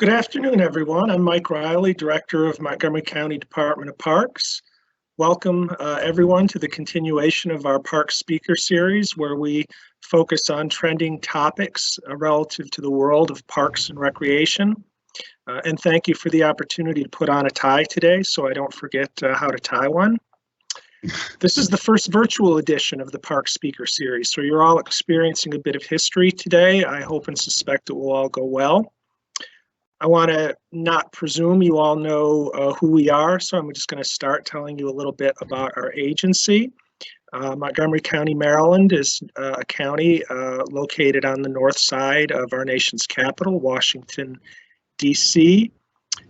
Good afternoon, everyone. I'm Mike Riley, Director of Montgomery County Department of Parks. Welcome, everyone, to the continuation of our Park Speaker Series, where we focus on trending topics relative to the world of parks and recreation. And thank you for the opportunity to put on a tie today, so I don't forget how to tie one. This is the first virtual edition of the Park Speaker Series, so you're all experiencing a bit of history today. I hope and suspect it will all go well. I want to not presume you all know who we are, so I'm just going to start telling you a little bit about our agency. Montgomery County, Maryland is a county located on the north side of our nation's capital, Washington, D.C.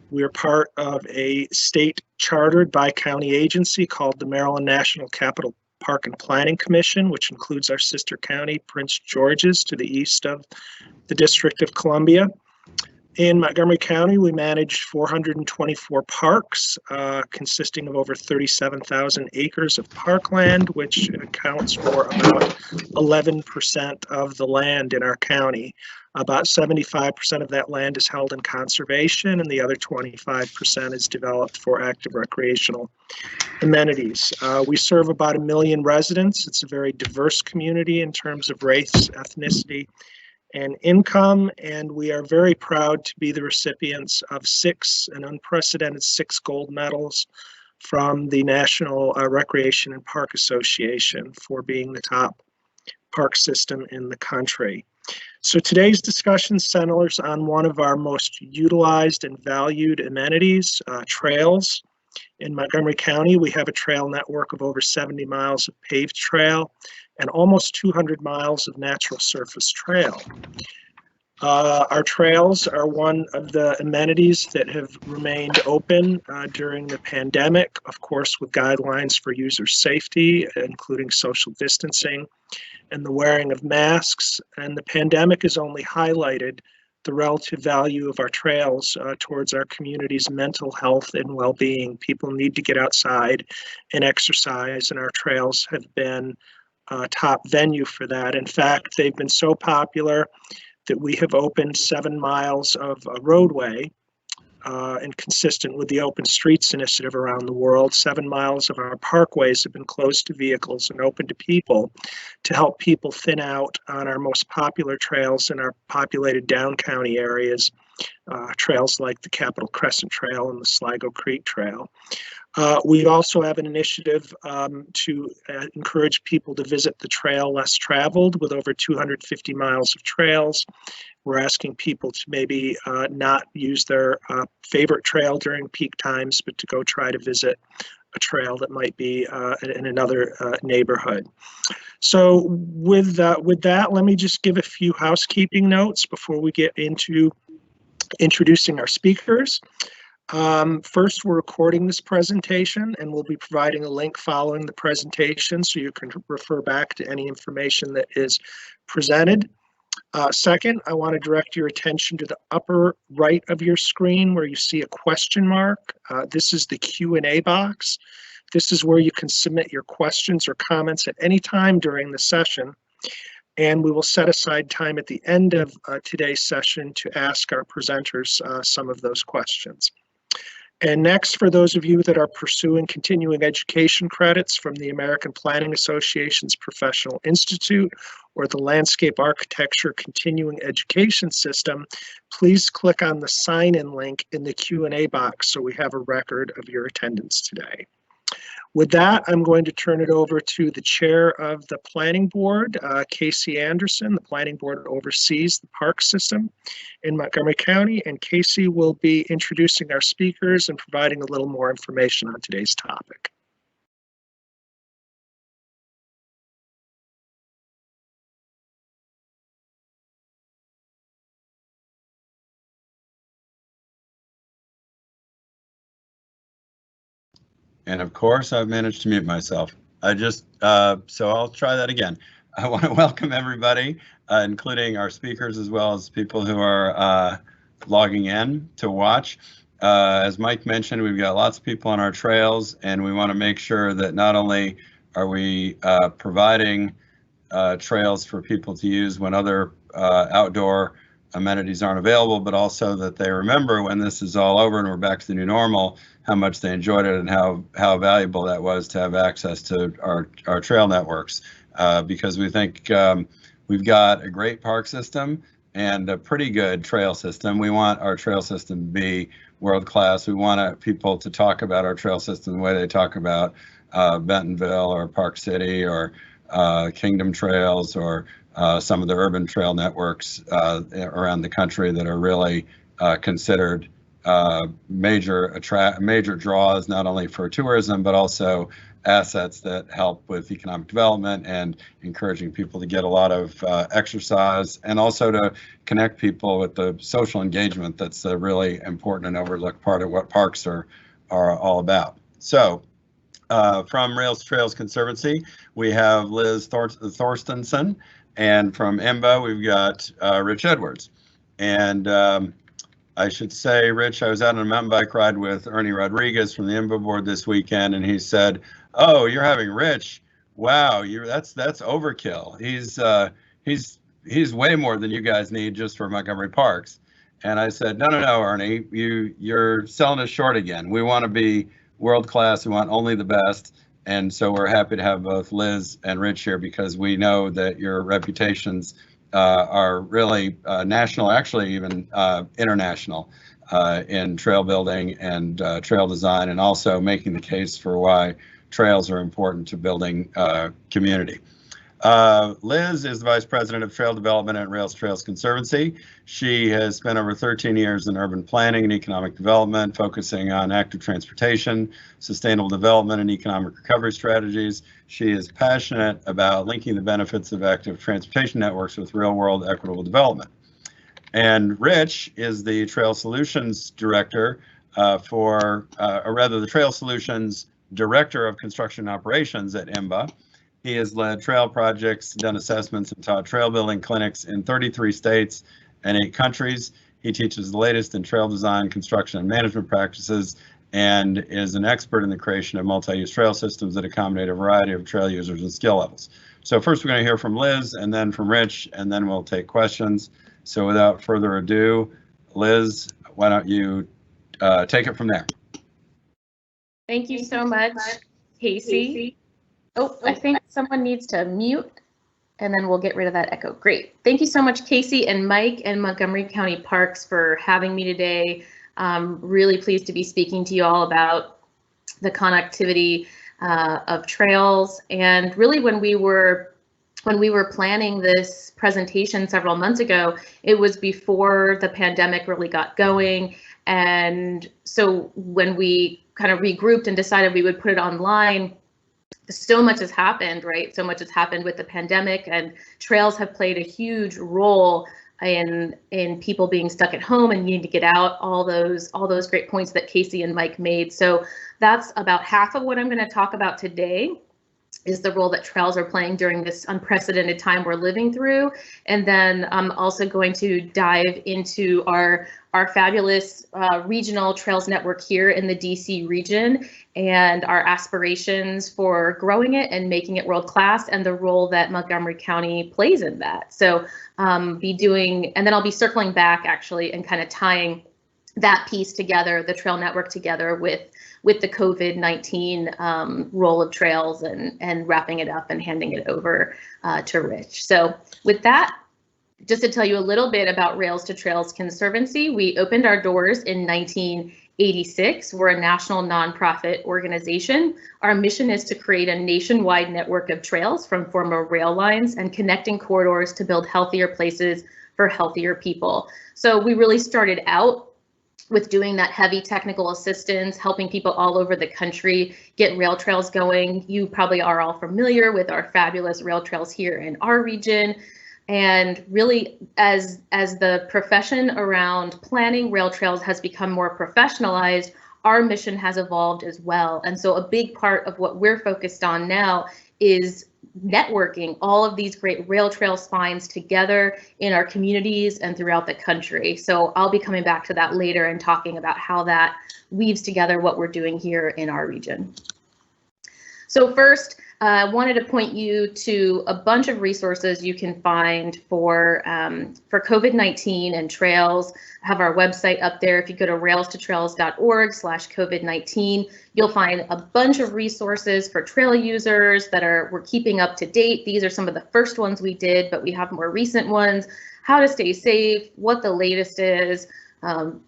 We're part of a state-chartered bi-county agency called the Maryland National Capital Park and Planning Commission, which includes our sister county, Prince George's, to the east of the District of Columbia. In Montgomery County, we manage 424 parks, consisting of over 37,000 acres of parkland, which accounts for about 11% of the land in our county. About 75% of that land is held in conservation, and the other 25% is developed for active recreational amenities. We serve about 1 million residents. It's a very diverse community in terms of race, ethnicity, and income, and we are very proud to be the recipients of an unprecedented 6 gold medals from the National Recreation and Park Association for being the top park system in the country. So today's discussion centers on one of our most utilized and valued amenities, trails. In Montgomery County, we have a trail network of over 70 miles of paved trail and almost 200 miles of natural surface trail. Our trails are one of the amenities that have remained open during the pandemic, of course, with guidelines for user safety, including social distancing and the wearing of masks. And the pandemic has only highlighted the relative value of our trails towards our community's mental health and well-being. People need to get outside and exercise, and our trails have been a top venue for that. In fact, they've been so popular that we have opened 7 miles of a roadway, and consistent with the Open Streets Initiative around the world, 7 miles of our parkways have been closed to vehicles and open to people to help people thin out on our most popular trails in our populated down county areas, trails like the Capitol Crescent Trail and the Sligo Creek Trail. We also have an initiative to encourage people to visit the trail less traveled with over 250 miles of trails. We're asking people to maybe not use their favorite trail during peak times, but to go try to visit a trail that might be in another neighborhood. So with that, let me just give a few housekeeping notes before we get into introducing our speakers. First, we're recording this presentation, and we'll be providing a link following the presentation so you can refer back to any information that is presented. Second, I want to direct your attention to the upper right of your screen where you see a question mark. This is the Q&A box. This is where you can submit your questions or comments at any time during the session. And we will set aside time at the end of today's session to ask our presenters some of those questions. And next, for those of you that are pursuing continuing education credits from the American Planning Association's Professional Institute or the Landscape Architecture Continuing Education System, please click on the sign-in link in the Q&A box so we have a record of your attendance today. With that, I'm going to turn it over to the chair of the Planning Board, Casey Anderson. The Planning Board oversees the park system in Montgomery County, and Casey will be introducing our speakers and providing a little more information on today's topic. And of course, I've managed to mute myself. So I'll try that again. I want to welcome everybody, including our speakers as well as people who are logging in to watch. As Mike mentioned, we've got lots of people on our trails, and we want to make sure that not only are we providing trails for people to use when other outdoor amenities aren't available, but also that they remember when this is all over and we're back to the new normal, how much they enjoyed it and how valuable that was to have access to our trail networks. Because we think we've got a great park system and a pretty good trail system. We want our trail system to be world class. We want people to talk about our trail system the way they talk about Bentonville or Park City or Kingdom Trails or some of the urban trail networks around the country that are really considered major draws, not only for tourism, but also assets that help with economic development and encouraging people to get a lot of exercise, and also to connect people with the social engagement that's a really important and overlooked part of what parks are all about. So from Rails-to-Trails Conservancy, we have Liz Thorstensen, and from IMBA, we've got Rich Edwards. And I should say, Rich, I was out on a mountain bike ride with Ernie Rodriguez from the IMBA board this weekend, and he said, "Oh, you're having Rich? Wow, that's overkill. He's way more than you guys need just for Montgomery Parks." And I said, "No, Ernie, you're selling us short again. We want to be world class. We want only the best." And so we're happy to have both Liz and Rich here because we know that your reputations are really national, actually even international, in trail building and trail design, and also making the case for why trails are important to building community. Liz is the Vice President of Trail Development at Rails-to-Trails Conservancy. She has spent over 13 years in urban planning and economic development, focusing on active transportation, sustainable development, and economic recovery strategies. She is passionate about linking the benefits of active transportation networks with real-world equitable development. And Rich is the Trail Solutions Director or rather the Trail Solutions Director of Construction Operations at IMBA. He has led trail projects, done assessments, and taught trail building clinics in 33 states and 8 countries. He teaches the latest in trail design, construction, and management practices, and is an expert in the creation of multi-use trail systems that accommodate a variety of trail users and skill levels. So first we're going to hear from Liz, and then from Rich, and then we'll take questions. So without further ado, Liz, why don't you take it from there? Thank you so much, Casey. Oh, I think someone needs to mute, and then we'll get rid of that echo. Great. Thank you so much, Casey and Mike and Montgomery County Parks, for having me today. Really pleased to be speaking to you all about the connectivity of trails. And really, when we were planning this presentation several months ago, it was before the pandemic really got going. And so when we kind of regrouped and decided we would put it online, so much has happened, right? So much has happened with the pandemic, and trails have played a huge role in people being stuck at home and needing to get out. All those great points that Casey and Mike made. So that's about half of what I'm going to talk about today, is the role that trails are playing during this unprecedented time we're living through. And then I'm also going to dive into our fabulous regional trails network here in the DC region, and our aspirations for growing it and making it world class, and the role that Montgomery County plays in that. So and then I'll be circling back actually and kind of tying that piece together, the trail network together with the COVID-19 role of trails, and wrapping it up and handing it over to Rich. So with that, just to tell you a little bit about Rails-to-Trails Conservancy, we opened our doors in 1986. We're a national nonprofit organization. Our mission is to create a nationwide network of trails from former rail lines and connecting corridors to build healthier places for healthier people. So we really started out with doing that heavy technical assistance, helping people all over the country get rail trails going. You probably are all familiar with our fabulous rail trails here in our region. And really, as the profession around planning rail trails has become more professionalized, our mission has evolved as well. And so a big part of what we're focused on now is networking all of these great rail trail spines together in our communities and throughout the country. So I'll be coming back to that later and talking about how that weaves together what we're doing here in our region. So first, I wanted to point you to a bunch of resources you can find for COVID-19 and trails. I have our website up there. If you go to rails-to-trails.org/COVID-19, you'll find a bunch of resources for trail users that we're keeping up to date. These are some of the first ones we did, but we have more recent ones. How to stay safe, what the latest is,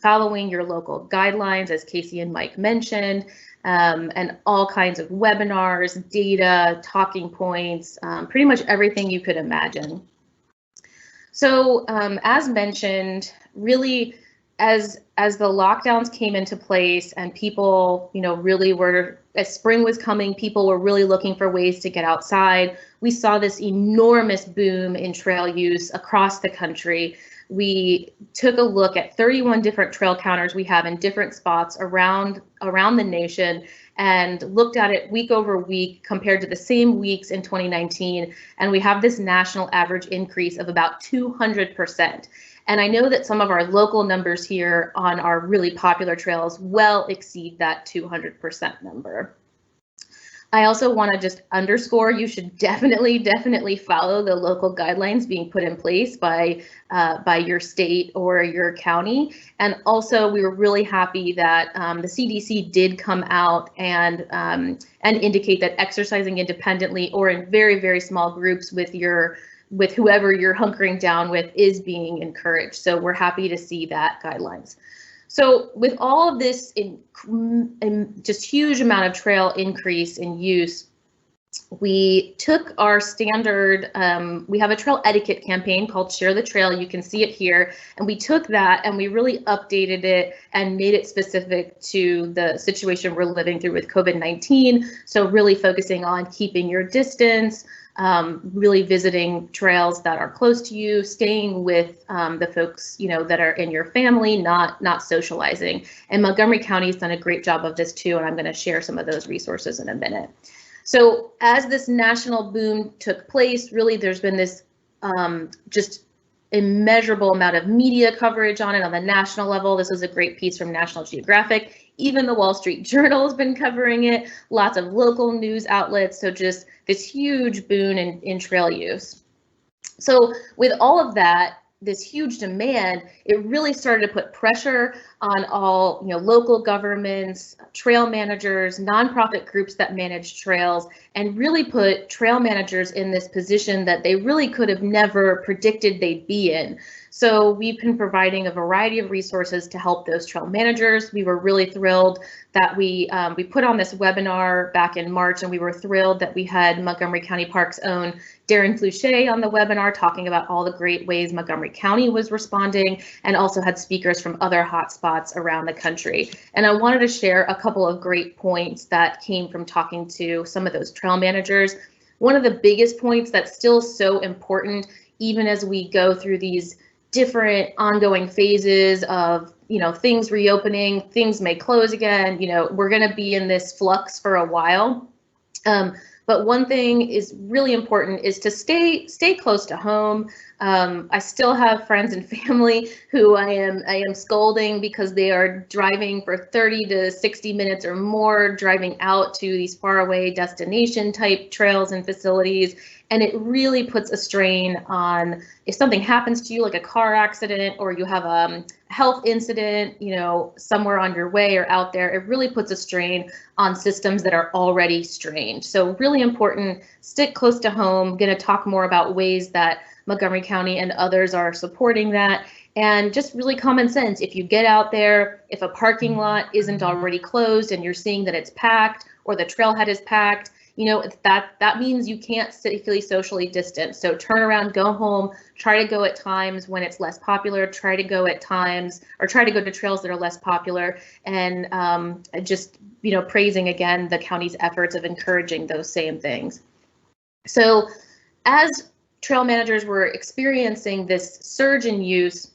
following your local guidelines, as Casey and Mike mentioned, and all kinds of webinars, data, talking points, pretty much everything you could imagine. So as mentioned, really, as the lockdowns came into place and people, really were, as spring was coming, people were really looking for ways to get outside. We saw this enormous boom in trail use across the country. We took a look at 31 different trail counters we have in different spots around the nation and looked at it week over week compared to the same weeks in 2019. And we have this national average increase of about 200%. And I know that some of our local numbers here on our really popular trails well exceed that 200% number. I also want to just underscore, you should definitely follow the local guidelines being put in place by your state or your county. And also, we were really happy that the CDC did come out and indicate that exercising independently or in very small groups with whoever you're hunkering down with is being encouraged. So we're happy to see that guidelines. So with all of this just huge amount of trail increase in use, we took our standard, we have a trail etiquette campaign called Share the Trail. You can see it here. And we took that and we really updated it and made it specific to the situation we're living through with COVID-19. So really focusing on keeping your distance, really visiting trails that are close to you, staying with the folks that are in your family, not socializing. And Montgomery County has done a great job of this too, and I'm going to share some of those resources in a minute. So as this national boom took place, really there's been this just immeasurable amount of media coverage on it on the national level. This is a great piece from National Geographic. Even the Wall Street Journal has been covering it, lots of local news outlets. So just this huge boon in trail use. So with all of that, this huge demand, it really started to put pressure on all local governments, trail managers, nonprofit groups that manage trails, and really put trail managers in this position that they really could have never predicted they'd be in. So we've been providing a variety of resources to help those trail managers. We were really thrilled that we put on this webinar back in March, and we were thrilled that we had Montgomery County Parks' own Darren Fluchet on the webinar talking about all the great ways Montgomery County was responding, and also had speakers from other hotspots around the country. And I wanted to share a couple of great points that came from talking to some of those trail managers. One of the biggest points that's still so important, even as we go through these different ongoing phases of things reopening, things may close again, we're going to be in this flux for a while. But one thing is really important is to stay close to home. I still have friends and family who I am scolding because they are driving for 30 to 60 minutes or more, driving out to these faraway destination type trails and facilities. And it really puts a strain on, if something happens to you, like a car accident, or you have a health incident, somewhere on your way or out there, it really puts a strain on systems that are already strained. So really important, stick close to home. Going to talk more about ways that Montgomery County and others are supporting that. And just really common sense, if you get out there, if a parking lot isn't already closed and you're seeing that it's packed or the trailhead is packed, that means you can't safely socially distance. So turn around, go home, try to go at times when it's less popular, try to go at times, or try to go to trails that are less popular, and just, praising again the county's efforts of encouraging those same things. So as trail managers were experiencing this surge in use,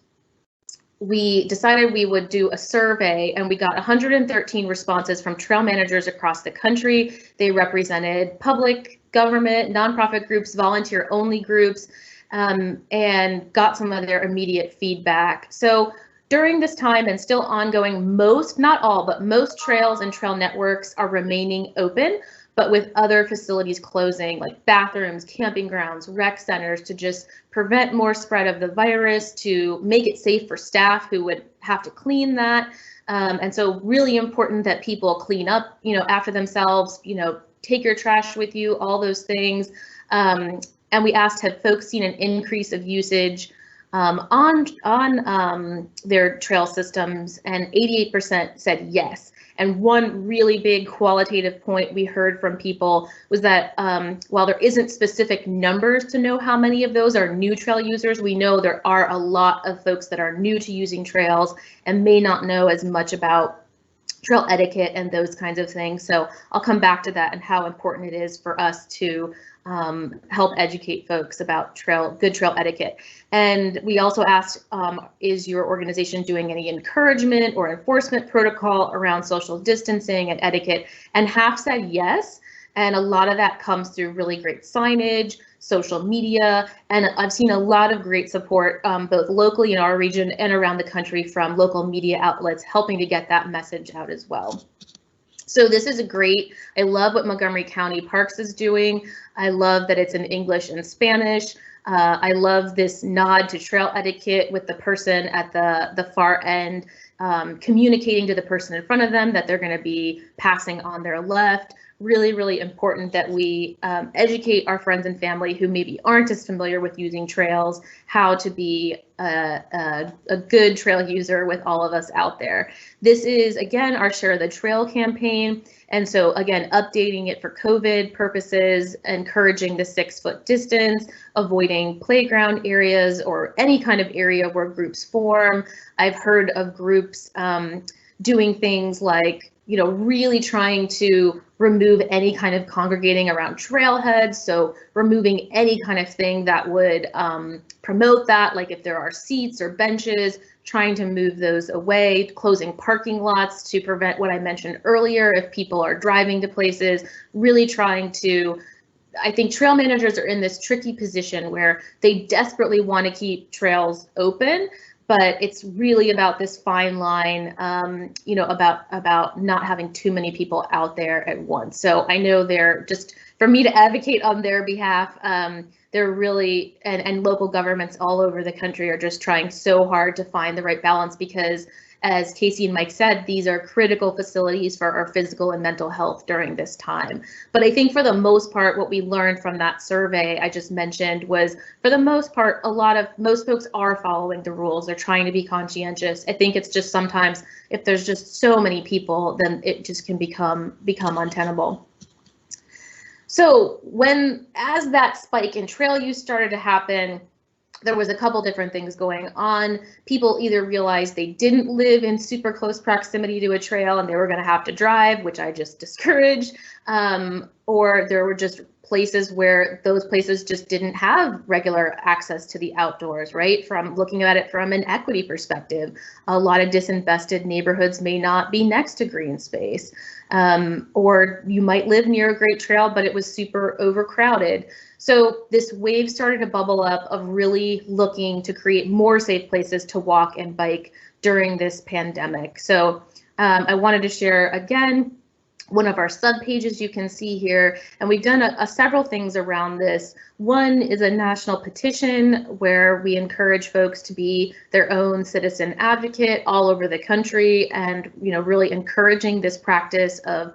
we decided we would do a survey, and we got 113 responses from trail managers across the country. They represented public, government, nonprofit groups, volunteer-only groups, and got some of their immediate feedback. So during this time and still ongoing, most, not all, but most trails and trail networks are remaining open, but with other facilities closing, like bathrooms, camping grounds, rec centers, to just prevent more spread of the virus, to make it safe for staff who would have to clean that. And so really important that people clean up, after themselves, take your trash with you, all those things. And we asked, have folks seen an increase of usage on their trail systems? And 88% said yes. And one really big qualitative point we heard from people was that while there isn't specific numbers to know how many of those are new trail users, we know there are a lot of folks that are new to using trails and may not know as much about trail etiquette and those kinds of things. So I'll come back to that and how important it is for us to help educate folks about good trail etiquette. And we also asked, is your organization doing any encouragement or enforcement protocol around social distancing and etiquette? And half said yes. And a lot of that comes through really great signage, social media, and I've seen a lot of great support both locally in our region and around the country from local media outlets helping to get that message out as well. So this is I love what Montgomery County Parks is doing. I love that it's in English and Spanish. I love this nod to trail etiquette with the person at the far end communicating to the person in front of them that they're going to be passing on their left. Really, really important that we educate our friends and family who maybe aren't as familiar with using trails, how to be a good trail user with all of us out there. This is, again, our Share the Trail campaign. And so, again, updating it for COVID purposes, encouraging the 6-foot distance, avoiding playground areas or any kind of area where groups form. I've heard of groups doing things like, really trying to remove any kind of congregating around trailheads. So removing any kind of thing that would promote that, like if there are seats or benches, trying to move those away, closing parking lots to prevent what I mentioned earlier, if people are driving to places, really trying to, I think trail managers are in this tricky position where they desperately want to keep trails open, but it's really about this fine line, about not having too many people out there at once. So I know they're just, for me to advocate on their behalf, they're really, and local governments all over the country are just trying so hard to find the right balance because, as Casey and Mike said, these are critical facilities for our physical and mental health during this time. But I think for the most part, what we learned from that survey I just mentioned was, for the most part, most folks are following the rules. They're trying to be conscientious. I think it's just sometimes if there's just so many people, then it just can become untenable. So as that spike in trail use started to happen, there was a couple different things going on. People either realized they didn't live in super close proximity to a trail and they were going to have to drive, which I just discouraged, or there were just places where those places just didn't have regular access to the outdoors, right? From looking at it from an equity perspective, a lot of disinvested neighborhoods may not be next to green space, or you might live near a great trail, but it was super overcrowded. So this wave started to bubble up of really looking to create more safe places to walk and bike during this pandemic. So I wanted to share again one of our subpages you can see here, and we've done several things around this. One is a national petition where we encourage folks to be their own citizen advocate all over the country, and really encouraging this practice of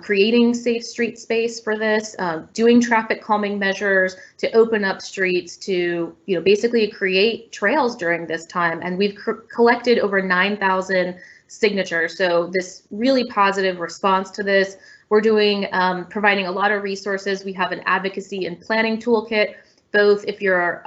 creating safe street space for this, doing traffic calming measures to open up streets to basically create trails during this time. And we've collected over 9,000 signatures. So this really positive response to this. We're doing providing a lot of resources. We have an advocacy and planning toolkit, both if you're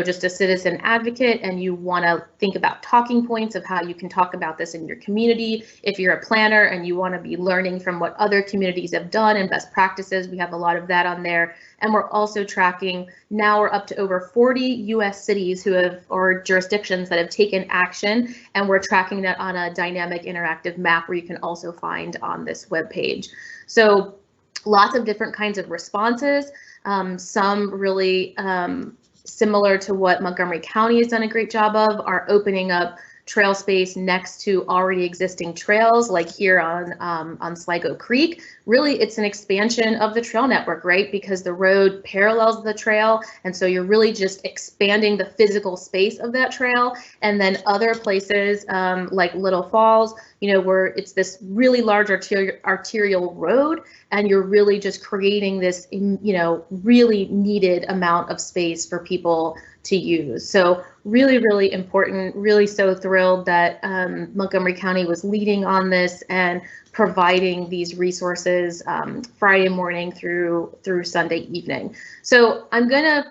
just a citizen advocate and you want to think about talking points of how you can talk about this in your community. If you're a planner and you want to be learning from what other communities have done and best practices, we have a lot of that on there. And we're also tracking, now we're up to over 40 US cities or jurisdictions that have taken action, and we're tracking that on a dynamic interactive map where you can also find on this webpage. So lots of different kinds of responses, some really similar to what Montgomery County has done a great job of, are opening up trail space next to already existing trails, like here on Sligo Creek. Really, it's an expansion of the trail network, right? Because the road parallels the trail, and so you're really just expanding the physical space of that trail. And then other places like Little Falls, you know, where it's this really large arterial road, and you're really just creating this, you know, really needed amount of space for people to use. So really, really important, really so thrilled that Montgomery County was leading on this and providing these resources Friday morning through Sunday evening. So I'm gonna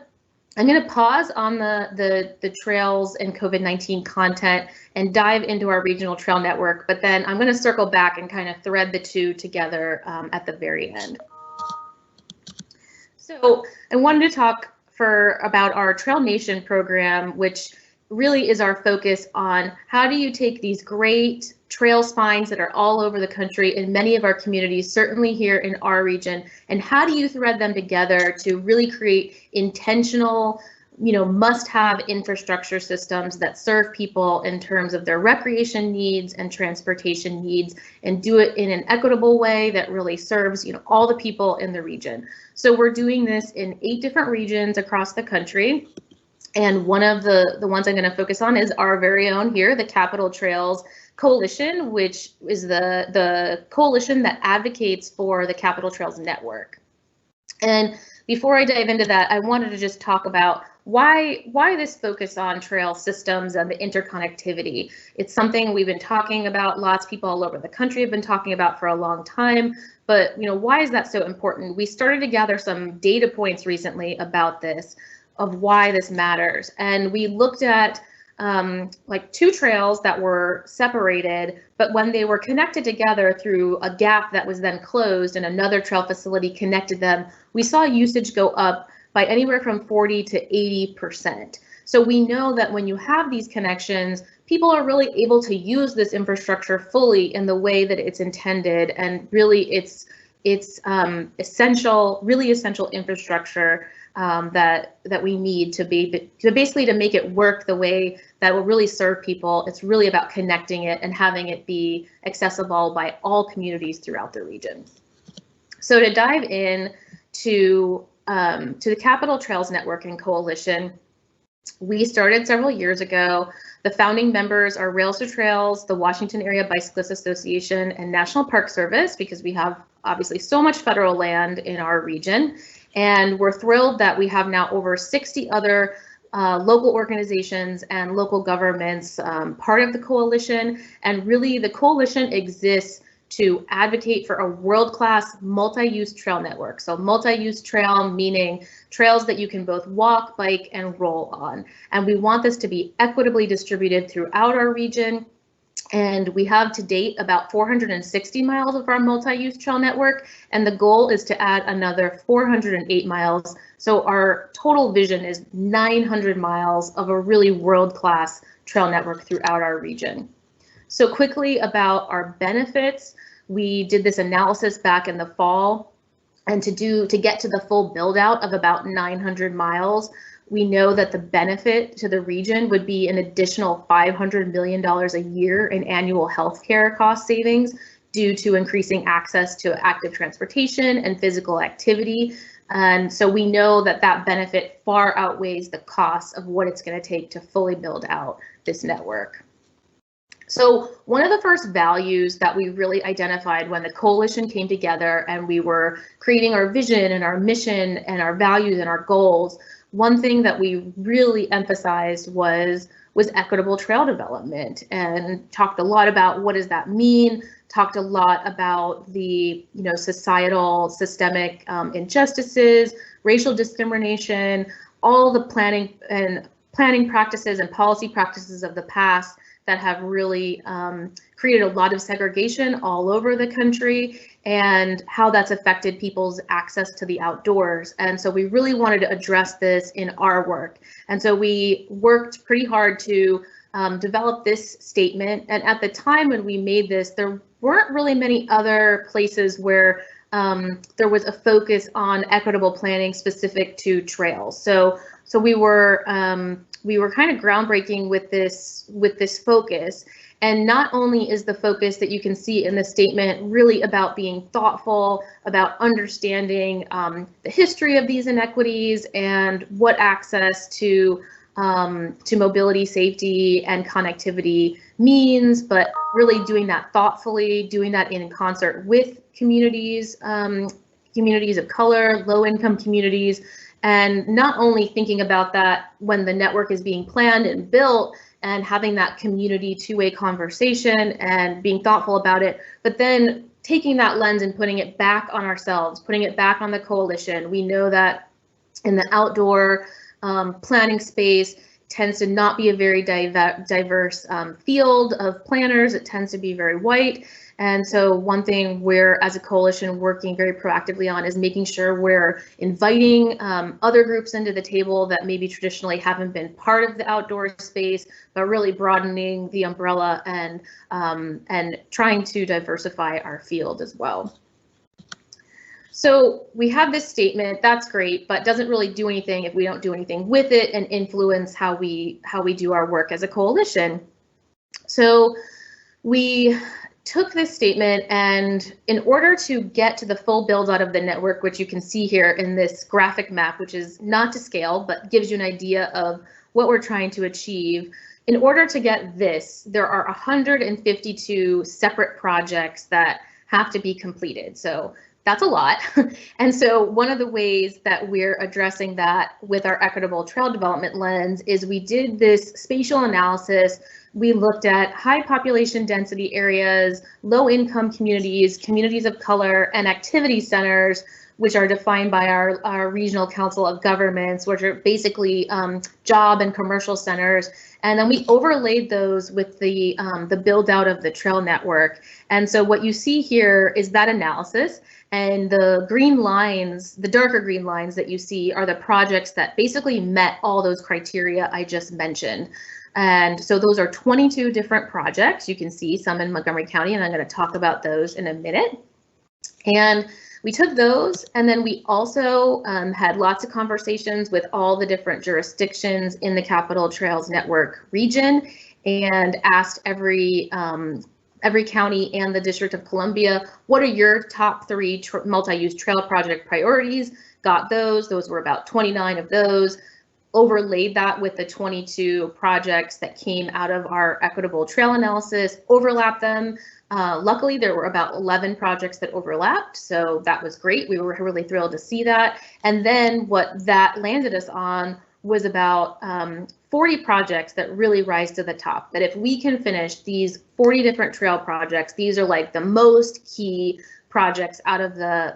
pause on the trails and COVID-19 content and dive into our regional trail network, but then I'm gonna circle back and kind of thread the two together at the very end. So I wanted to talk about our Trail Nation program, which really is our focus on how do you take these great trail spines that are all over the country in many of our communities, certainly here in our region, and how do you thread them together to really create intentional, you know, must-have infrastructure systems that serve people in terms of their recreation needs and transportation needs, and do it in an equitable way that really serves, you know, all the people in the region. So we're doing this in 8 different regions across the country. And one of the ones I'm going to focus on is our very own here, the Capitol Trails Coalition, which is the coalition that advocates for the Capitol Trails Network. And before I dive into that, I wanted to just talk about why this focus on trail systems and the interconnectivity. It's something we've been talking about, lots of people all over the country have been talking about for a long time, but you know, why is that so important? We started to gather some data points recently about this, of why this matters. And we looked at like 2 trails that were separated, but when they were connected together through a gap that was then closed and another trail facility connected them, we saw usage go up by anywhere from 40 to 80%. So we know that when you have these connections, people are really able to use this infrastructure fully in the way that it's intended, and really it's essential, really essential infrastructure that we need to basically to make it work the way that will really serve people. It's really about connecting it and having it be accessible by all communities throughout the region. So to dive in to the Capitol Trails Network and Coalition, we started several years ago. The founding members are Rails-to-Trails, the Washington Area Bicyclists Association, and National Park Service, because we have obviously so much federal land in our region. And we're thrilled that we have now over 60 other local organizations and local governments part of the coalition. And really the coalition exists to advocate for a world-class multi-use trail network. So multi-use trail meaning trails that you can both walk, bike, and roll on. And we want this to be equitably distributed throughout our region. And we have to date about 460 miles of our multi-use trail network, and the goal is to add another 408 miles. So our total vision is 900 miles of a really world-class trail network throughout our region. So quickly about our benefits, we did this analysis back in the fall, and to get to the full build out of about 900 miles, we know that the benefit to the region would be an additional $500 million a year in annual healthcare cost savings due to increasing access to active transportation and physical activity. And so we know that that benefit far outweighs the cost of what it's going to take to fully build out this network. So one of the first values that we really identified when the coalition came together and we were creating our vision and our mission and our values and our goals, one thing that we really emphasized was equitable trail development, and talked a lot about what does that mean, talked a lot about the societal systemic injustices, racial discrimination, all the planning practices and policy practices of the past that have really created a lot of segregation all over the country, and how that's affected people's access to the outdoors. And so we really wanted to address this in our work. And so we worked pretty hard to develop this statement. And at the time when we made this, there weren't really many other places where there was a focus on equitable planning specific to trails. So So we were kind of groundbreaking with this focus. And not only is the focus that you can see in the statement really about being thoughtful, about understanding the history of these inequities and what access to mobility, safety, and connectivity means, but really doing that thoughtfully, doing that in concert with communities, communities of color, low-income communities, and not only thinking about that when the network is being planned and built, and having that community two-way conversation and being thoughtful about it, but then taking that lens and putting it back on ourselves, putting it back on the coalition. We know that in the outdoor planning space tends to not be a very diverse field of planners. It tends to be very white. And so one thing we're, as a coalition, working very proactively on is making sure we're inviting other groups into the table that maybe traditionally haven't been part of the outdoor space, but really broadening the umbrella and trying to diversify our field as well. So we have this statement, that's great, but doesn't really do anything if we don't do anything with it and influence how we do our work as a coalition. So we took this statement, and in order to get to the full build out of the network, which you can see here in this graphic map, which is not to scale, but gives you an idea of what we're trying to achieve. In order to get this, there are 152 separate projects that have to be completed. So that's a lot. And so one of the ways that we're addressing that with our equitable trail development lens is we did this spatial analysis. We looked at high population density areas, low income communities, communities of color, and activity centers, which are defined by our regional council of governments, which are basically job and commercial centers. And then we overlaid those with the build out of the trail network. And so what you see here is that analysis. And the green lines, the darker green lines that you see are the projects that basically met all those criteria I just mentioned. And so those are 22 different projects. You can see some in Montgomery County, and I'm going to talk about those in a minute. And we took those, and then we also had lots of conversations with all the different jurisdictions in the Capitol Trails Network region, and asked every county and the District of Columbia, what are your top 3 multi-use trail project priorities? Got those. Those were about 29 of those. Overlaid that with the 22 projects that came out of our equitable trail analysis, overlapped them. Luckily, there were about 11 projects that overlapped, so that was great. We were really thrilled to see that. And then what that landed us on was about 40 projects that really rise to the top. That if we can finish these 40 different trail projects, these are like the most key projects out of the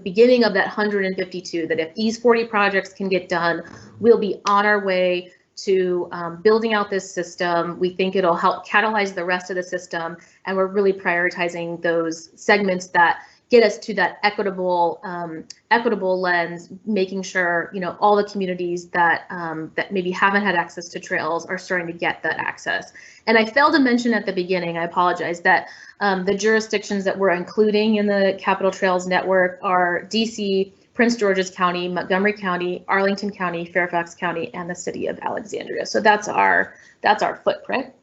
beginning of that 152, that if these 40 projects can get done, we'll be on our way to building out this system. We think it'll help catalyze the rest of the system, and we're really prioritizing those segments that get us to that equitable lens, making sure all the communities that maybe haven't had access to trails are starting to get that access. And I failed to mention at the beginning, I apologize, that the jurisdictions that we're including in the Capitol Trails Network are DC, Prince George's County, Montgomery County, Arlington County, Fairfax County, and the city of Alexandria. So that's our footprint.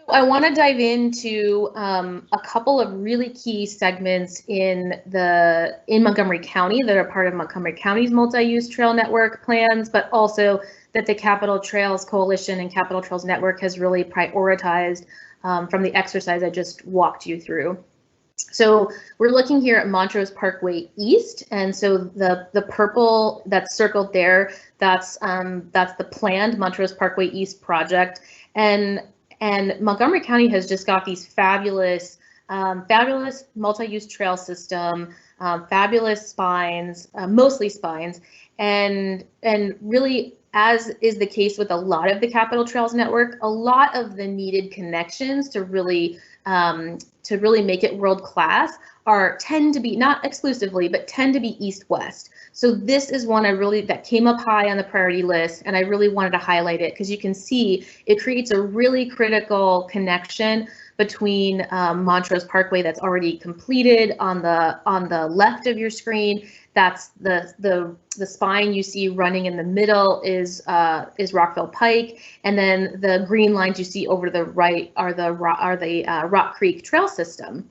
I want to dive into a couple of really key segments in Montgomery County that are part of Montgomery County's multi-use trail network plans, but also that the Capitol Trails Coalition and Capitol Trails Network has really prioritized from the exercise I just walked you through. So we're looking here at Montrose Parkway East, and so the purple that's circled there, that's the planned Montrose Parkway East project, and Montgomery County has just got these fabulous multi-use trail system, fabulous spines, mostly spines, and really, as is the case with a lot of the Capitol Trails Network, a lot of the needed connections to really make it world class tend to be, not exclusively, but tend to be east-west. So this is one that came up high on the priority list, and I really wanted to highlight it because you can see it creates a really critical connection between Montrose Parkway that's already completed on the left of your screen, That's the spine you see running in the middle is Rockville Pike, and then the green lines you see over to the right are the Rock Creek Trail System.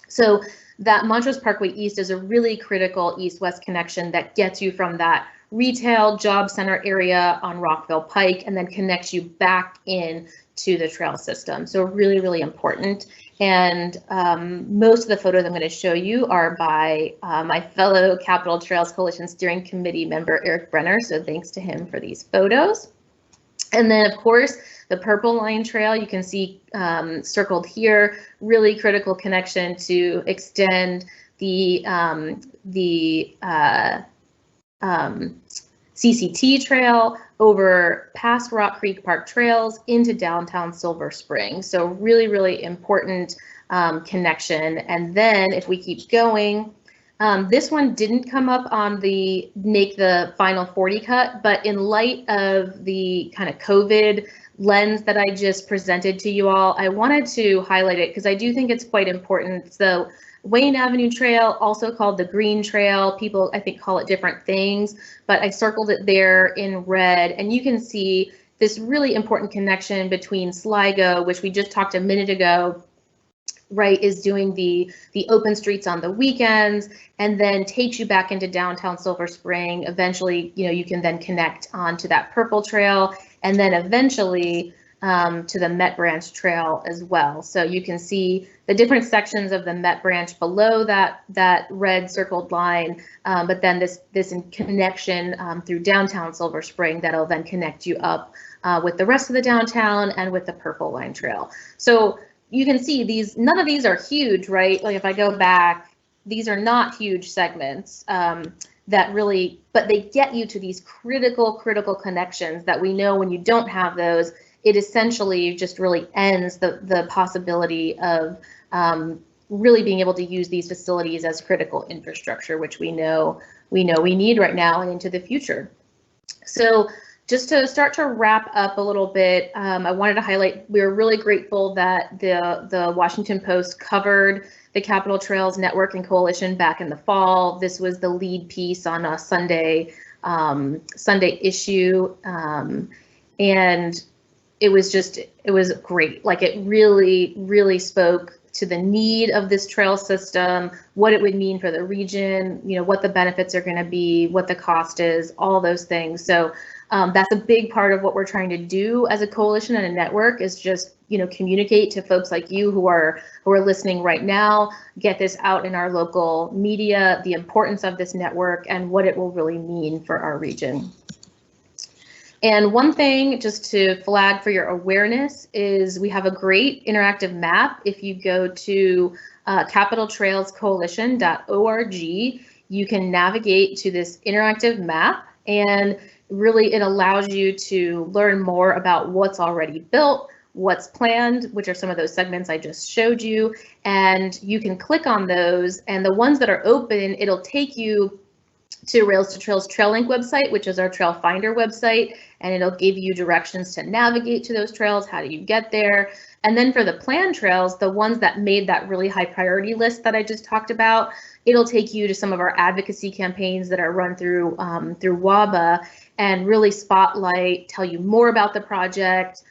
So that Montrose Parkway East is a really critical east-west connection that gets you from that retail job center area on Rockville Pike and then connects you back in to the trail system. So really, really important. And most of the photos I'm going to show you are by my fellow Capital Trails Coalition Steering Committee member, Eric Brenner. So thanks to him for these photos. And then, of course, the Purple Line Trail, you can see circled here, really critical connection to extend the CCT Trail over past Rock Creek Park Trails into downtown Silver Spring. So really, really important connection. And then if we keep going, this one didn't come up on the make the final 40 cut, but in light of the kind of COVID lens that I just presented to you all, I wanted to highlight it because I do think it's quite important. So Wayne Avenue Trail, also called the Green Trail, people I think call it different things, but I circled it there in red, and you can see this really important connection between Sligo, which we just talked a minute ago, right, is doing the open streets on the weekends, and then takes you back into downtown Silver Spring. Eventually, you know, you can then connect onto that Purple Trail, and then eventually to the Met Branch Trail as well. So you can see the different sections of the Met Branch below that red circled line, but then this connection through downtown Silver Spring that'll then connect you up with the rest of the downtown and with the Purple Line Trail. So you can see these, none of these are huge, right? Like if I go back, these are not huge segments that really, but they get you to these critical connections that we know when you don't have those, it essentially just really ends the possibility of really being able to use these facilities as critical infrastructure, which we know we need right now and into the future. So just to start to wrap up a little bit, I wanted to highlight we're really grateful that the Washington Post covered the Capital Trails Network and Coalition back in the fall. This was the lead piece on a Sunday issue, and it was great. Like it really spoke to the need of this trail system, what it would mean for the region, you know, what the benefits are going to be, what the cost is, all those things. So that's a big part of what we're trying to do as a coalition and a network is just, you know, communicate to folks like you who are listening right now, get this out in our local media, the importance of this network and what it will really mean for our region. And one thing just to flag for your awareness is we have a great interactive map. If you go to capitaltrailscoalition.org, you can navigate to this interactive map, and really it allows you to learn more about what's already built, what's planned, which are some of those segments I just showed you, and you can click on those, and the ones that are open, it'll take you to Rails-to-Trails TrailLink website, which is our trail finder website, and it'll give you directions to navigate to those trails. How do you get there? And then for the planned trails, the ones that made that really high priority list that I just talked about, it'll take you to some of our advocacy campaigns that are run through WABA and really spotlight, tell you more about the project,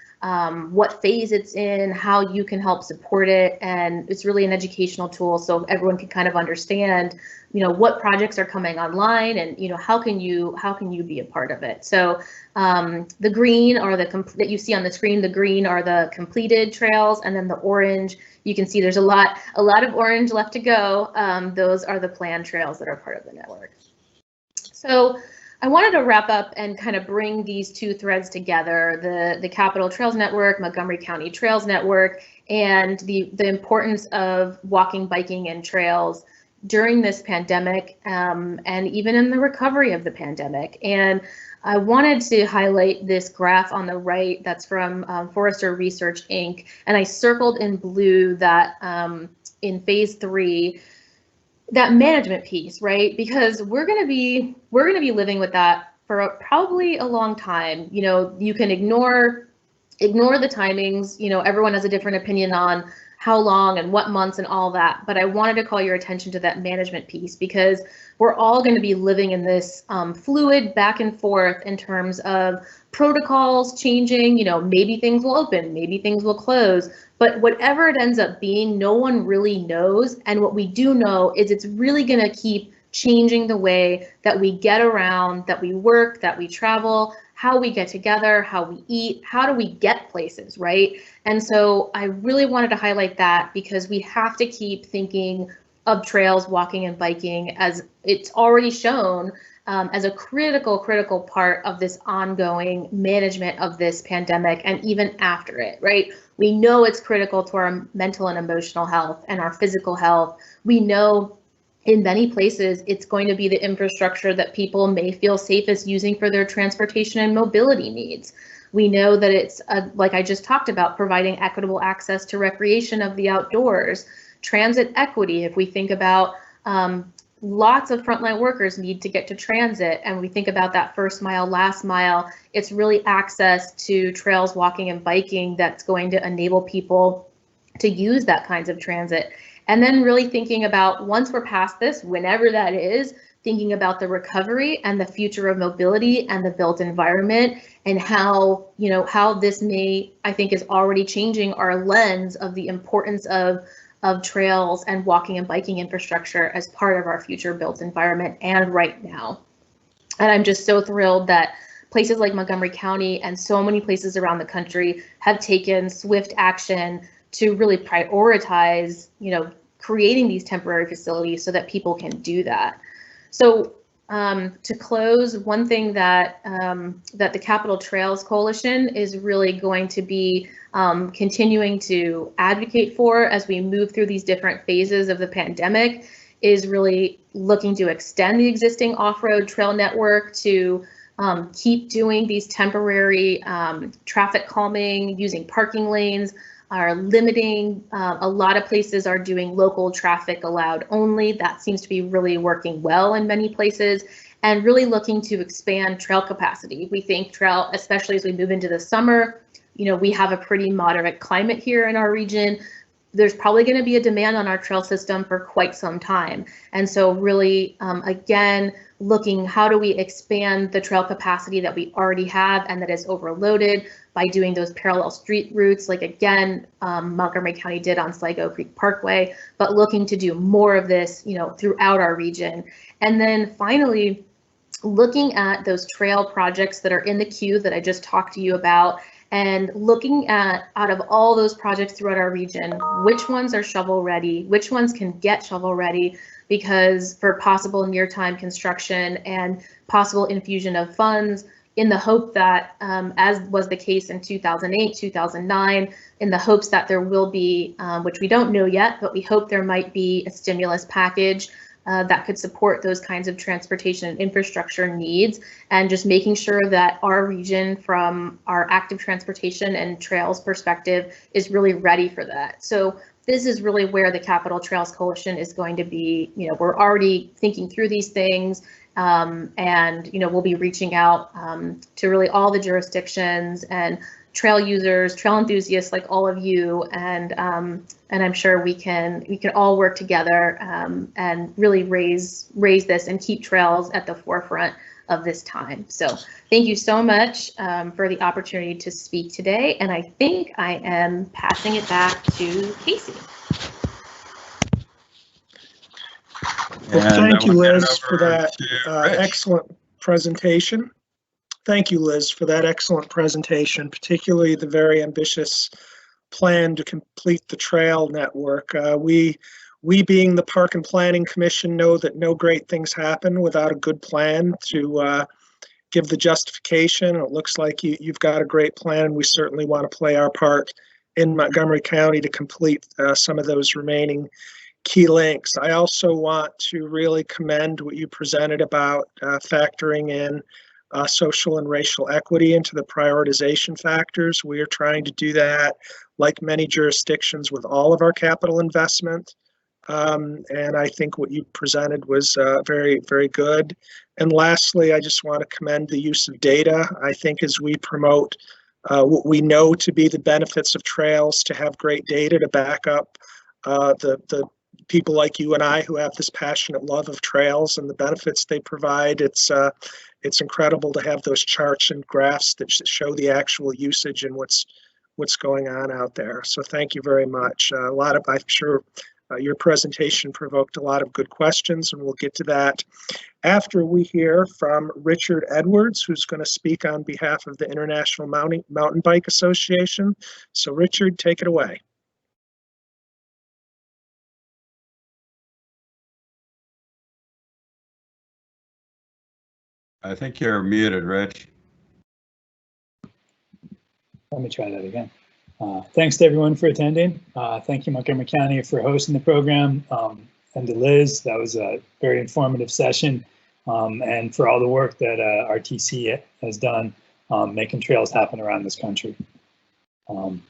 what phase it's in, how you can help support it, and it's really an educational tool so everyone can kind of understand, you know, what projects are coming online and, you know, how can you be a part of it. So the green are that you see on the screen, the green are the completed trails, and then the orange, you can see there's a lot of orange left to go. Those are the planned trails that are part of the network. So I wanted to wrap up and kind of bring these two threads together, the Capital Trails Network, Montgomery County Trails Network, and the importance of walking, biking, and trails during this pandemic, and even in the recovery of the pandemic. And I wanted to highlight this graph on the right that's from Forrester Research Inc. And I circled in blue that in phase 3, that management piece, right? Because we're gonna be living with that for probably a long time. You know, you can ignore the timings. You know, everyone has a different opinion on how long and what months and all that. But I wanted to call your attention to that management piece, because we're all going to be living in this fluid back and forth in terms of protocols changing. You know, maybe things will open, maybe things will close, but whatever it ends up being, no one really knows. And what we do know is it's really going to keep changing the way that we get around, that we work, that we travel, how we get together, how we eat, how do we get places, right? And so I really wanted to highlight that, because we have to keep thinking of trails, walking and biking, as it's already shown as a critical part of this ongoing management of this pandemic, and even after it, right? We know it's critical to our mental and emotional health and our physical health. We know in many places, it's going to be the infrastructure that people may feel safest using for their transportation and mobility needs. We know that it's, like I just talked about, providing equitable access to recreation of the outdoors, transit equity. If we think about lots of frontline workers need to get to transit, and we think about that first mile, last mile, it's really access to trails, walking and biking that's going to enable people to use that kinds of transit. And then really thinking about, once we're past this, whenever that is, thinking about the recovery and the future of mobility and the built environment, and how, you know, how this may, I think, is already changing our lens of the importance of trails and walking and biking infrastructure as part of our future built environment and right now. And I'm just so thrilled that places like Montgomery County and so many places around the country have taken swift action to really prioritize, you know, creating these temporary facilities so that people can do that. So to close, one thing that that the Capital Trails Coalition is really going to be continuing to advocate for as we move through these different phases of the pandemic is really looking to extend the existing off-road trail network, to keep doing these temporary traffic calming, using parking lanes, are limiting. A lot of places are doing local traffic allowed only. That seems to be really working well in many places, and really looking to expand trail capacity. We think trail, especially as we move into the summer, you know, we have a pretty moderate climate here in our region. There's probably going to be a demand on our trail system for quite some time. And so really, again, looking how do we expand the trail capacity that we already have and that is overloaded by doing those parallel street routes, like again, Montgomery County did on Sligo Creek Parkway, but looking to do more of this, you know, throughout our region. And then finally, looking at those trail projects that are in the queue that I just talked to you about, and looking at, out of all those projects throughout our region, which ones are shovel ready, which ones can get shovel ready, because for possible near-time construction and possible infusion of funds, in the hope that, as was the case in 2008, 2009, in the hopes that there will be, which we don't know yet, but we hope there might be a stimulus package that could support those kinds of transportation and infrastructure needs, and just making sure that our region, from our active transportation and trails perspective, is really ready for that. So this is really where the Capital Trails Coalition is going to be. You know, we're already thinking through these things, and, you know, we'll be reaching out to really all the jurisdictions and trail users, trail enthusiasts like all of you, and I'm sure we can all work together and really raise this and keep trails at the forefront of this time. So thank you so much for the opportunity to speak today, and I think I am passing it back to Casey. Well, thank you, Liz, for that excellent presentation. Thank you, Liz, for that excellent presentation, particularly the very ambitious plan to complete the trail network. We being the Park and Planning Commission know that no great things happen without a good plan to give the justification. It looks like you've got a great plan, and we certainly want to play our part in Montgomery County to complete some of those remaining key links. I also want to really commend what you presented about factoring in social and racial equity into the prioritization factors. We are trying to do that, like many jurisdictions, with all of our capital investment. And I think what you presented was very, very good. And lastly, I just want to commend the use of data. I think as we promote we know to be the benefits of trails, to have great data to back up the people like you and I who have this passionate love of trails and the benefits they provide. It's incredible to have those charts and graphs that show the actual usage and what's going on out there. So thank you very much. I'm sure your presentation provoked a lot of good questions, and we'll get to that after we hear from Richard Edwards, who's going to speak on behalf of the International Mountain Bike Association. So Richard, take it away. I think you're muted, Rich. Let me try that again. Thanks to everyone for attending. Thank you, Montgomery County, for hosting the program, and to Liz. That was a very informative session, and for all the work that RTC has done making trails happen around this country.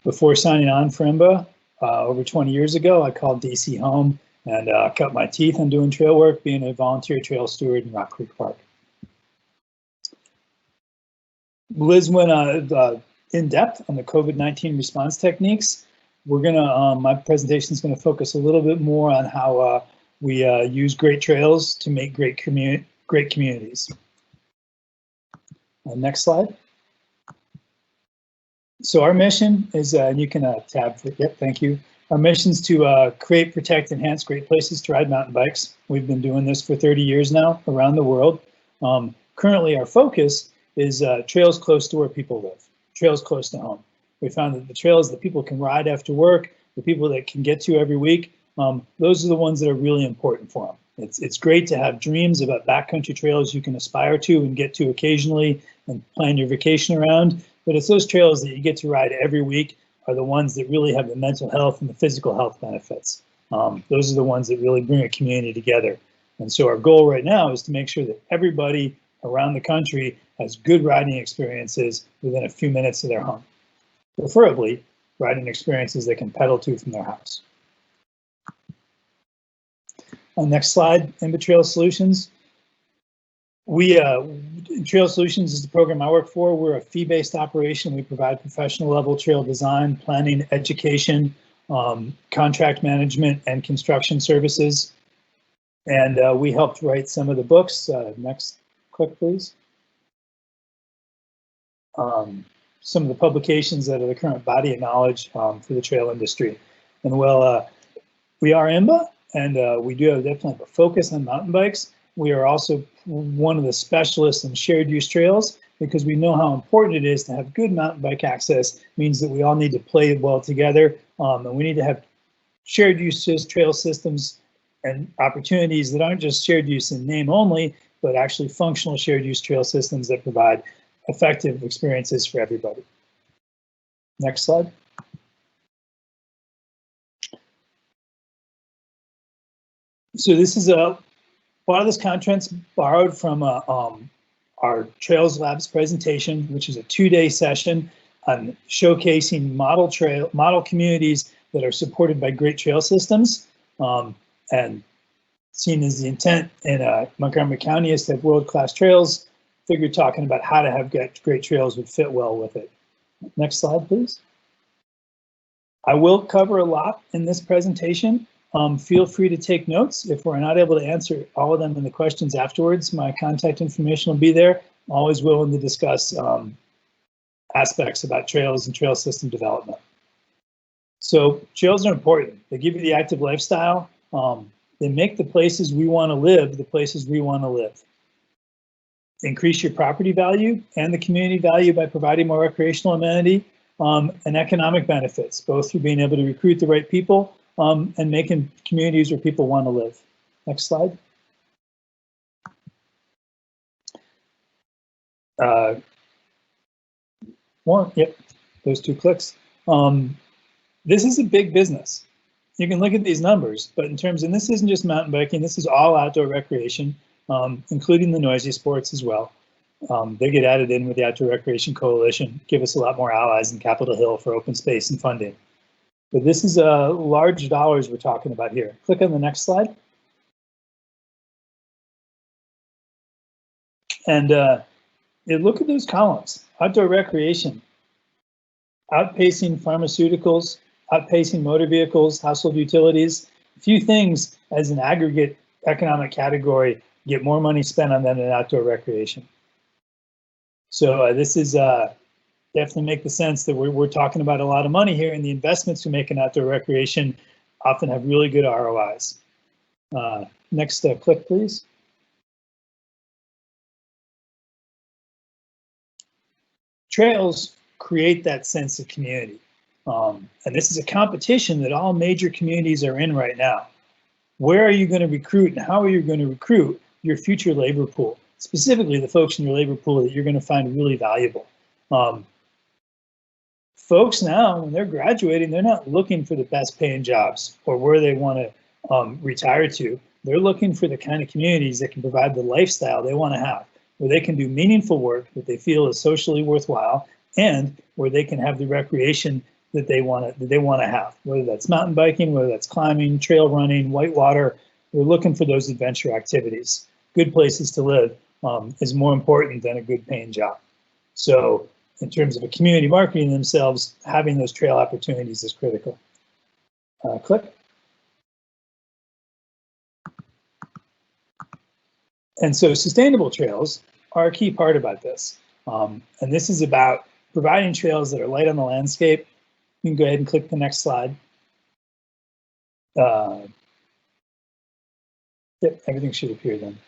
Before signing on for IMBA, over 20 years ago, I called DC home and cut my teeth on doing trail work, being a volunteer trail steward in Rock Creek Park. Liz went in depth on the COVID-19 response techniques. We're gonna, my presentation is gonna focus a little bit more on how we use great trails to make great communities. Next slide. So our mission is, and you can tab for, yep, thank you. Our mission is to create, protect, enhance great places to ride mountain bikes. We've been doing this for 30 years now around the world. Currently our focus is trails close to where people live, trails close to home. We found that the trails that people can ride after work, the people that can get to every week, those are the ones that are really important for them. It's great to have dreams about backcountry trails you can aspire to and get to occasionally and plan your vacation around, but it's those trails that you get to ride every week are the ones that really have the mental health and the physical health benefits. Those are the ones that really bring a community together. And so our goal right now is to make sure that everybody around the country has good riding experiences within a few minutes of their home. Preferably, riding experiences they can pedal to from their house. Next slide, IMBA Trail Solutions. Trail Solutions is the program I work for. We're a fee-based operation. We provide professional level trail design, planning, education, contract management, and construction services. And we helped write some of the books. Next click, please. Some of the publications that are the current body of knowledge for the trail industry. And well, we are IMBA, and we do have definitely a focus on mountain bikes. We are also one of the specialists in shared use trails because we know how important it is to have good mountain bike access. It means that we all need to play well together, and we need to have shared use trail systems and opportunities that aren't just shared use in name only, but actually functional shared use trail systems that provide effective experiences for everybody. Next slide. So this is a lot of this content's borrowed from our Trails Labs presentation, which is a 2-day session on showcasing model communities that are supported by great trail systems. And seen as the intent in Montgomery County is to have world-class trails. Figured talking about how to have great trails would fit well with it. Next slide, please. I will cover a lot in this presentation. Feel free to take notes. If we're not able to answer all of them in the questions afterwards, my contact information will be there. I'm always willing to discuss aspects about trails and trail system development. So trails are important. They give you the active lifestyle. They make the places we want to live the places we want to live. Increase your property value and the community value by providing more recreational amenity and economic benefits, both through being able to recruit the right people and making communities where people want to live. Next slide. Yep, those 2 clicks. This is a big business. You can look at these numbers, but in terms, and this isn't just mountain biking, this is all outdoor recreation, including the noisy sports as well. They get added in with the Outdoor Recreation Coalition, give us a lot more allies in Capitol Hill for open space and funding. But this is large dollars we're talking about here. Click on the next slide. And look at those columns. Outdoor recreation, outpacing pharmaceuticals, outpacing motor vehicles, household utilities. Few things as an aggregate economic category get more money spent on them than outdoor recreation. So this is definitely make the sense that we're talking about a lot of money here, and the investments we make in outdoor recreation often have really good ROIs. Next click, please. Trails create that sense of community. And this is a competition that all major communities are in right now. Where are you going to recruit, and how are you going to recruit your future labor pool? Specifically, the folks in your labor pool that you're going to find really valuable. Folks now, when they're graduating, they're not looking for the best paying jobs or where they want to retire to. They're looking for the kind of communities that can provide the lifestyle they want to have, where they can do meaningful work that they feel is socially worthwhile, and where they can have the recreation that they want to have, whether that's mountain biking, whether that's climbing, trail running, whitewater. We're looking for those adventure activities. Good places to live is more important than a good paying job. So in terms of a community marketing themselves, having those trail opportunities is critical. Click. And so sustainable trails are a key part about this. And this is about providing trails that are light on the landscape. You can go ahead and click the next slide. Yep, everything should appear then.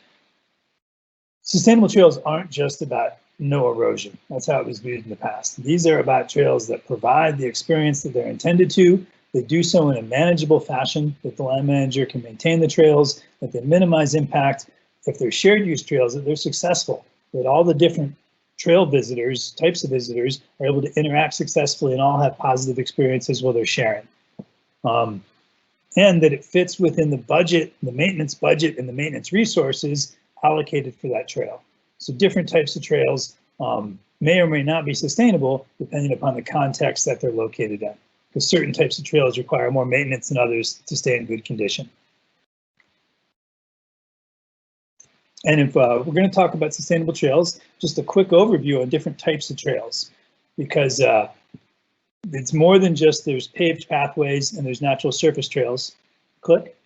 Sustainable trails aren't just about no erosion. That's how it was viewed in the past. These are about trails that provide the experience that they're intended to. They do so in a manageable fashion, that the land manager can maintain the trails, that they minimize impact. If they're shared use trails, that they're successful, that all the different trail visitors, types of visitors, are able to interact successfully and all have positive experiences while they're sharing. And that it fits within the budget, the maintenance budget, and the maintenance resources allocated for that trail. So different types of trails may or may not be sustainable depending upon the context that they're located in, because certain types of trails require more maintenance than others to stay in good condition. And if we're going to talk about sustainable trails, just a quick overview on different types of trails, because it's more than just there's paved pathways and there's natural surface trails. Click.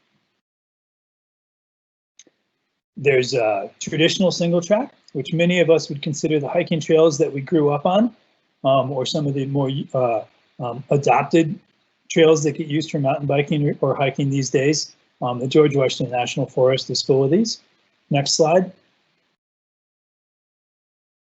There's a traditional single track, which many of us would consider the hiking trails that we grew up on, or some of the more adopted trails that get used for mountain biking or hiking these days. The George Washington National Forest is full of these. Next slide.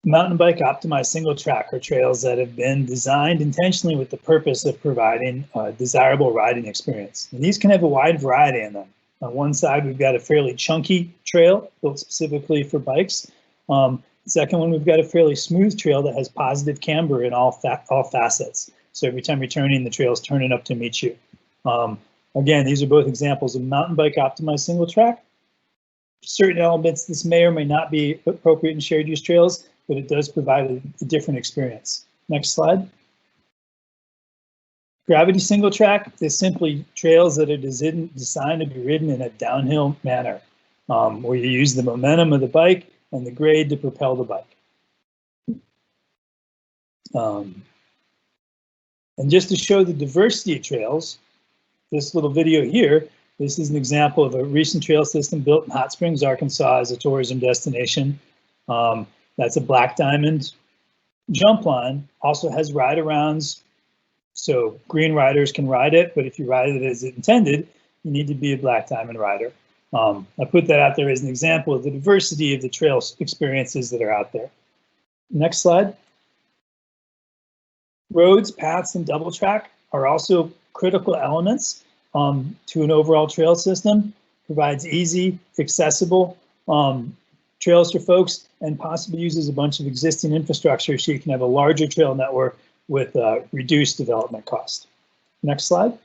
Mountain bike optimized single track are trails that have been designed intentionally with the purpose of providing a desirable riding experience. And these can have a wide variety in them. On one side, we've got a fairly chunky trail built specifically for bikes. The second one, we've got a fairly smooth trail that has positive camber in all facets. So every time you're turning, the trail's turning up to meet you. Again, these are both examples of mountain bike optimized single track. Certain elements, this may or may not be appropriate in shared use trails, but it does provide a different experience. Next slide. Gravity single track is simply trails that are designed to be ridden in a downhill manner, where you use the momentum of the bike and the grade to propel the bike. And just to show the diversity of trails, this little video here, this is an example of a recent trail system built in Hot Springs, Arkansas as a tourism destination. That's a black diamond jump line, also has ride-arounds. So green riders can ride it, but if you ride it as intended, you need to be a black diamond rider. I put that out there as an example of the diversity of the trail experiences that are out there. Next slide. Roads, paths, and double track are also critical elements to an overall trail system. Provides easy, accessible trails for folks, and possibly uses a bunch of existing infrastructure so you can have a larger trail network with reduced development cost. Next slide.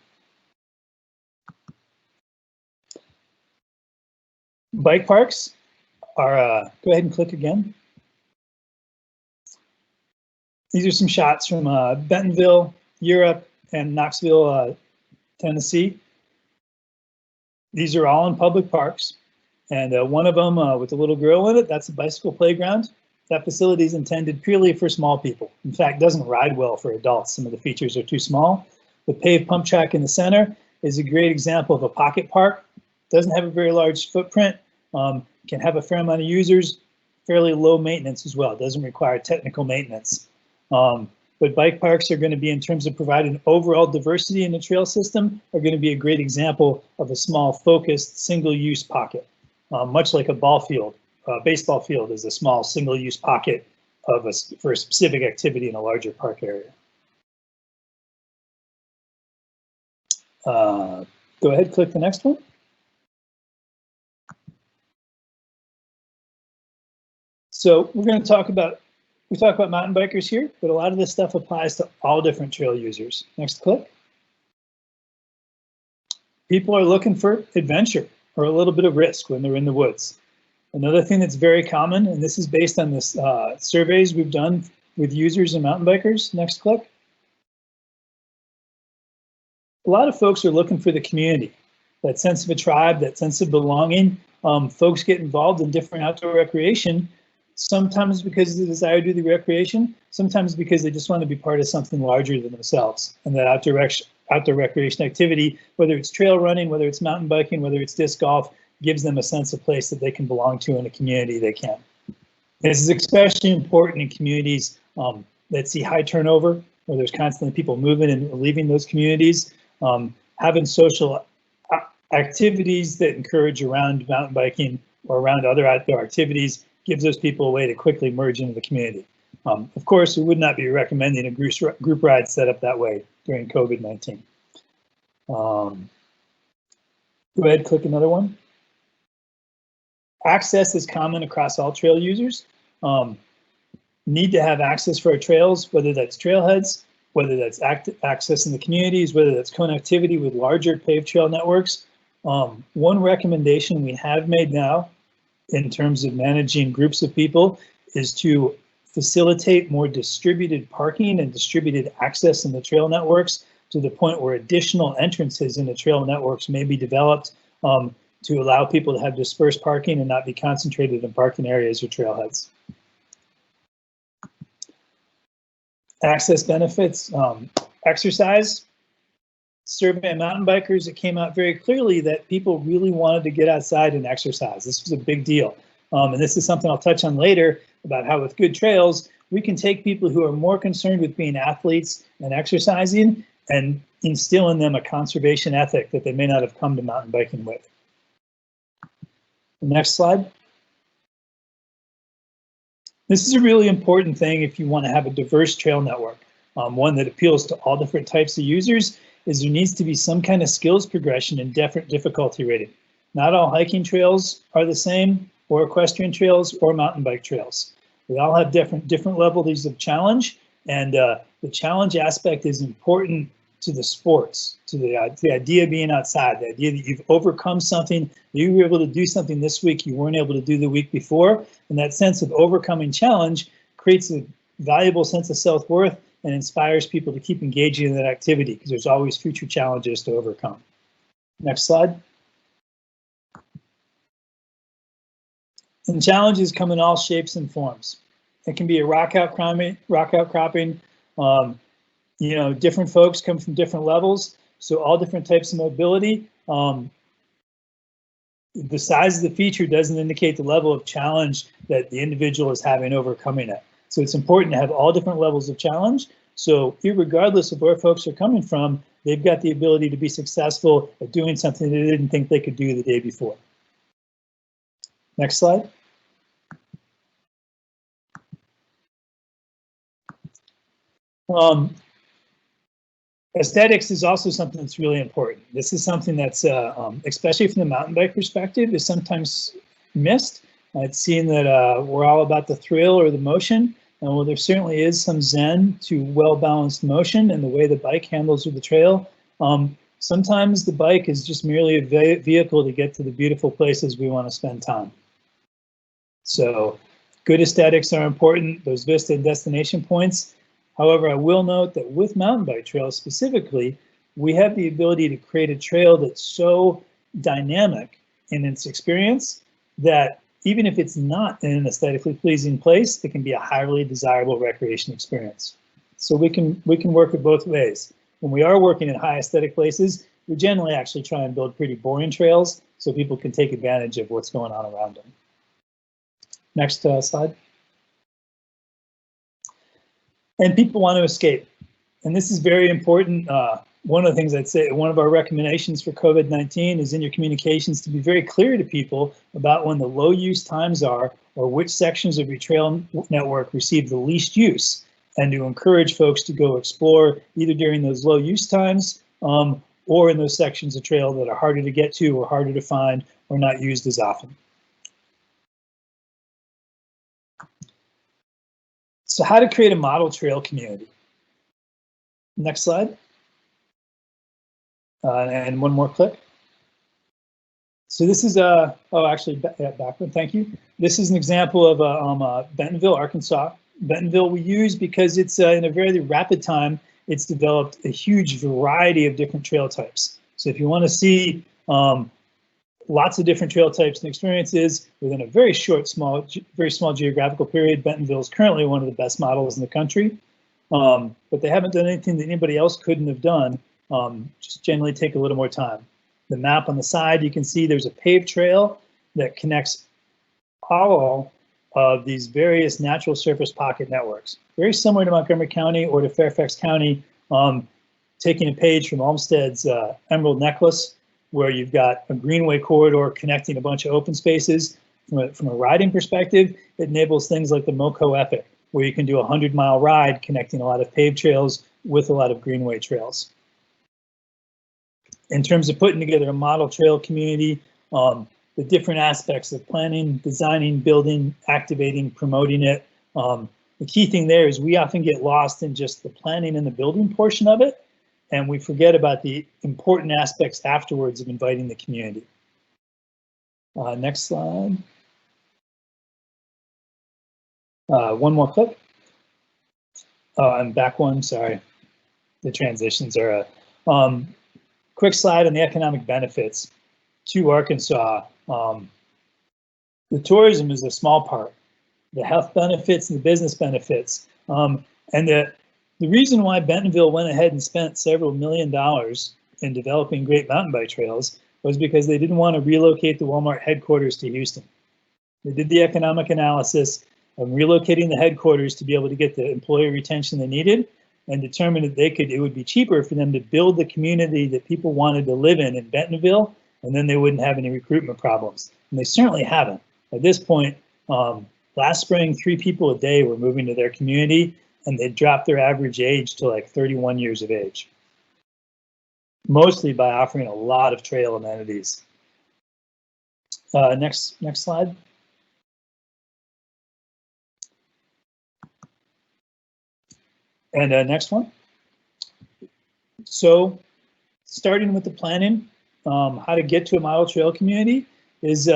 Bike parks are, go ahead and click again. These are some shots from Bentonville, Europe, and Knoxville, Tennessee. These are all in public parks. And one of them with a little girl in it, that's a bicycle playground. that facility is intended purely for small people. In fact, doesn't ride well for adults. Some of the features are too small. The paved pump track in the center is a great example of a pocket park. Doesn't have a very large footprint, can have a fair amount of users, fairly low maintenance as well. Doesn't require technical maintenance. But bike parks are going to be, in terms of providing overall diversity in the trail system, are going to be a great example of a small, focused, single-use pocket, much like a ball field. Baseball field is a small, single-use pocket for a specific activity in a larger park area. Go ahead, click the next one. So we're going to talk about, we talk about mountain bikers here, but a lot of this stuff applies to all different trail users. Next click. People are looking for adventure or a little bit of risk when they're in the woods. Another thing that's very common, and this is based on this surveys we've done with users and mountain bikers. Next click. A lot of folks are looking for the community, that sense of a tribe, that sense of belonging. Folks get involved in different outdoor recreation, sometimes because of the desire to do the recreation, sometimes because they just want to be part of something larger than themselves. And that outdoor recreation activity, whether it's trail running, whether it's mountain biking, whether it's disc golf, gives them a sense of place that they can belong to in a community they can. This is especially important in communities that see high turnover, where there's constantly people moving and leaving those communities. Having social activities that encourage around mountain biking or around other outdoor activities gives those people a way to quickly merge into the community. Of course, we would not be recommending a group ride set up that way during COVID-19. Go ahead, click another one. Access is common across all trail users. Need to have access for our trails, whether that's trailheads, whether that's access in the communities, whether that's connectivity with larger paved trail networks. One recommendation we have made now in terms of managing groups of people is to facilitate more distributed parking and distributed access in the trail networks to the point where additional entrances in the trail networks may be developed to allow people to have dispersed parking and not be concentrated in parking areas or trailheads. Access benefits, exercise. Survey of mountain bikers, it came out very clearly that people really wanted to get outside and exercise. This was a big deal. And this is something I'll touch on later about how with good trails, we can take people who are more concerned with being athletes and exercising and instill in them a conservation ethic that they may not have come to mountain biking with. The next slide. This is a really important thing if you want to have a diverse trail network, one that appeals to all different types of users, is there needs to be some kind of skills progression and different difficulty rating. Not all hiking trails are the same, or equestrian trails, or mountain bike trails. They all have different levels of challenge, and the challenge aspect is important to the sports, to the idea of being outside, the idea that you've overcome something, you were able to do something this week you weren't able to do the week before, and that sense of overcoming challenge creates a valuable sense of self-worth and inspires people to keep engaging in that activity because there's always future challenges to overcome. Next slide. And challenges come in all shapes and forms. It can be a rock outcropping. You know, different folks come from different levels, so all different types of mobility. The size of the feature doesn't indicate the level of challenge that the individual is having overcoming it. So it's important to have all different levels of challenge. So irregardless of where folks are coming from, they've got the ability to be successful at doing something they didn't think they could do the day before. Next slide. Aesthetics is also something that's really important. This is something that's, especially from the mountain bike perspective, is sometimes missed. It's seen that we're all about the thrill or the motion. And while there certainly is some zen to well-balanced motion and the way the bike handles with the trail, sometimes the bike is just merely a vehicle to get to the beautiful places we want to spend time. So good aesthetics are important, those vista and destination points. However, I will note that with mountain bike trails specifically, we have the ability to create a trail that's so dynamic in its experience that even if it's not in an aesthetically pleasing place, it can be a highly desirable recreation experience. So we can work it both ways. When we are working in high aesthetic places, we generally actually try and build pretty boring trails so people can take advantage of what's going on around them. Next slide. And people want to escape. And this is very important. One of the things I'd say, one of our recommendations for COVID-19 is in your communications to be very clear to people about when the low use times are or which sections of your trail network receive the least use, and to encourage folks to go explore either during those low use times or in those sections of trail that are harder to get to or harder to find or not used as often. So how to create a model trail community. Next slide. And one more click. So this is backward, thank you. This is an example of Bentonville, Arkansas. Bentonville we use because it's in a very rapid time, it's developed a huge variety of different trail types. So if you want to see lots of different trail types and experiences within a very short, very small geographical period, Bentonville is currently one of the best models in the country. But they haven't done anything that anybody else couldn't have done. Just generally take a little more time. The map on the side, you can see there's a paved trail that connects all of these various natural surface pocket networks. Very similar to Montgomery County or to Fairfax County, taking a page from Olmsted's Emerald Necklace, where you've got a greenway corridor connecting a bunch of open spaces. From a riding perspective, it enables things like the Moco Epic, where you can do a 100-mile ride connecting a lot of paved trails with a lot of greenway trails. In terms of putting together a model trail community, the different aspects of planning, designing, building, activating, promoting it. The key thing there is we often get lost in just the planning and the building portion of it, and we forget about the important aspects afterwards of inviting the community. Next slide. One more clip. And back one, sorry. The transitions are quick slide on the economic benefits to Arkansas. The tourism is a small part. The health benefits and the business benefits. And the reason why Bentonville went ahead and spent several $1 million in developing great mountain bike trails was because they didn't want to relocate the Walmart headquarters to Houston. They did the economic analysis of relocating the headquarters to be able to get the employee retention they needed, and determined that it would be cheaper for them to build the community that people wanted to live in Bentonville, and then they wouldn't have any recruitment problems. And they certainly haven't. At this point, last spring, 3 people a day were moving to their community, and they dropped their average age to like 31 years of age. Mostly by offering a lot of trail amenities. Next slide. And next one. So starting with the planning, how to get to a model trail community is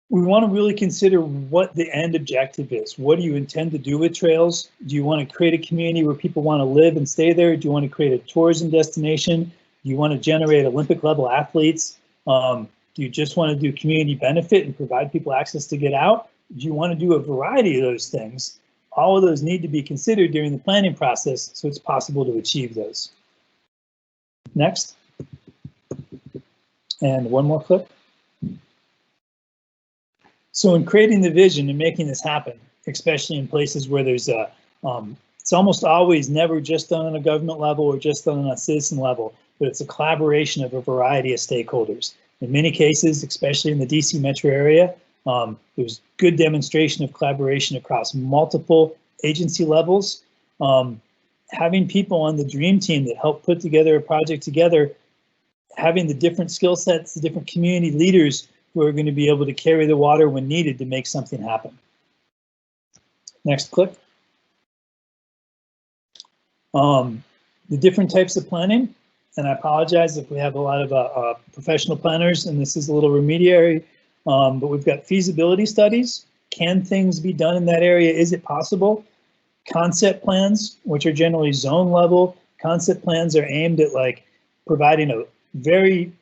we want to really consider what the end objective is. What do you intend to do with trails? Do you want to create a community where people want to live and stay there? Do you want to create a tourism destination? Do you want to generate Olympic level athletes? Do you just want to do community benefit and provide people access to get out? Do you want to do a variety of those things? All of those need to be considered during the planning process so it's possible to achieve those. Next. And one more clip. So in creating the vision and making this happen, especially in places where there's it's almost always never just done on a government level or just done on a citizen level, but it's a collaboration of a variety of stakeholders. In many cases, especially in the DC metro area, there's good demonstration of collaboration across multiple agency levels. Having people on the dream team that help put together a project together, having the different skill sets, the different community leaders who are going to be able to carry the water when needed to make something happen. Next clip. The different types of planning, and I apologize if we have a lot of professional planners and this is a little remediary, but we've got feasibility studies. Can things be done in that area? Is it possible? Concept plans, which are generally zone level. Concept plans are aimed at like providing a very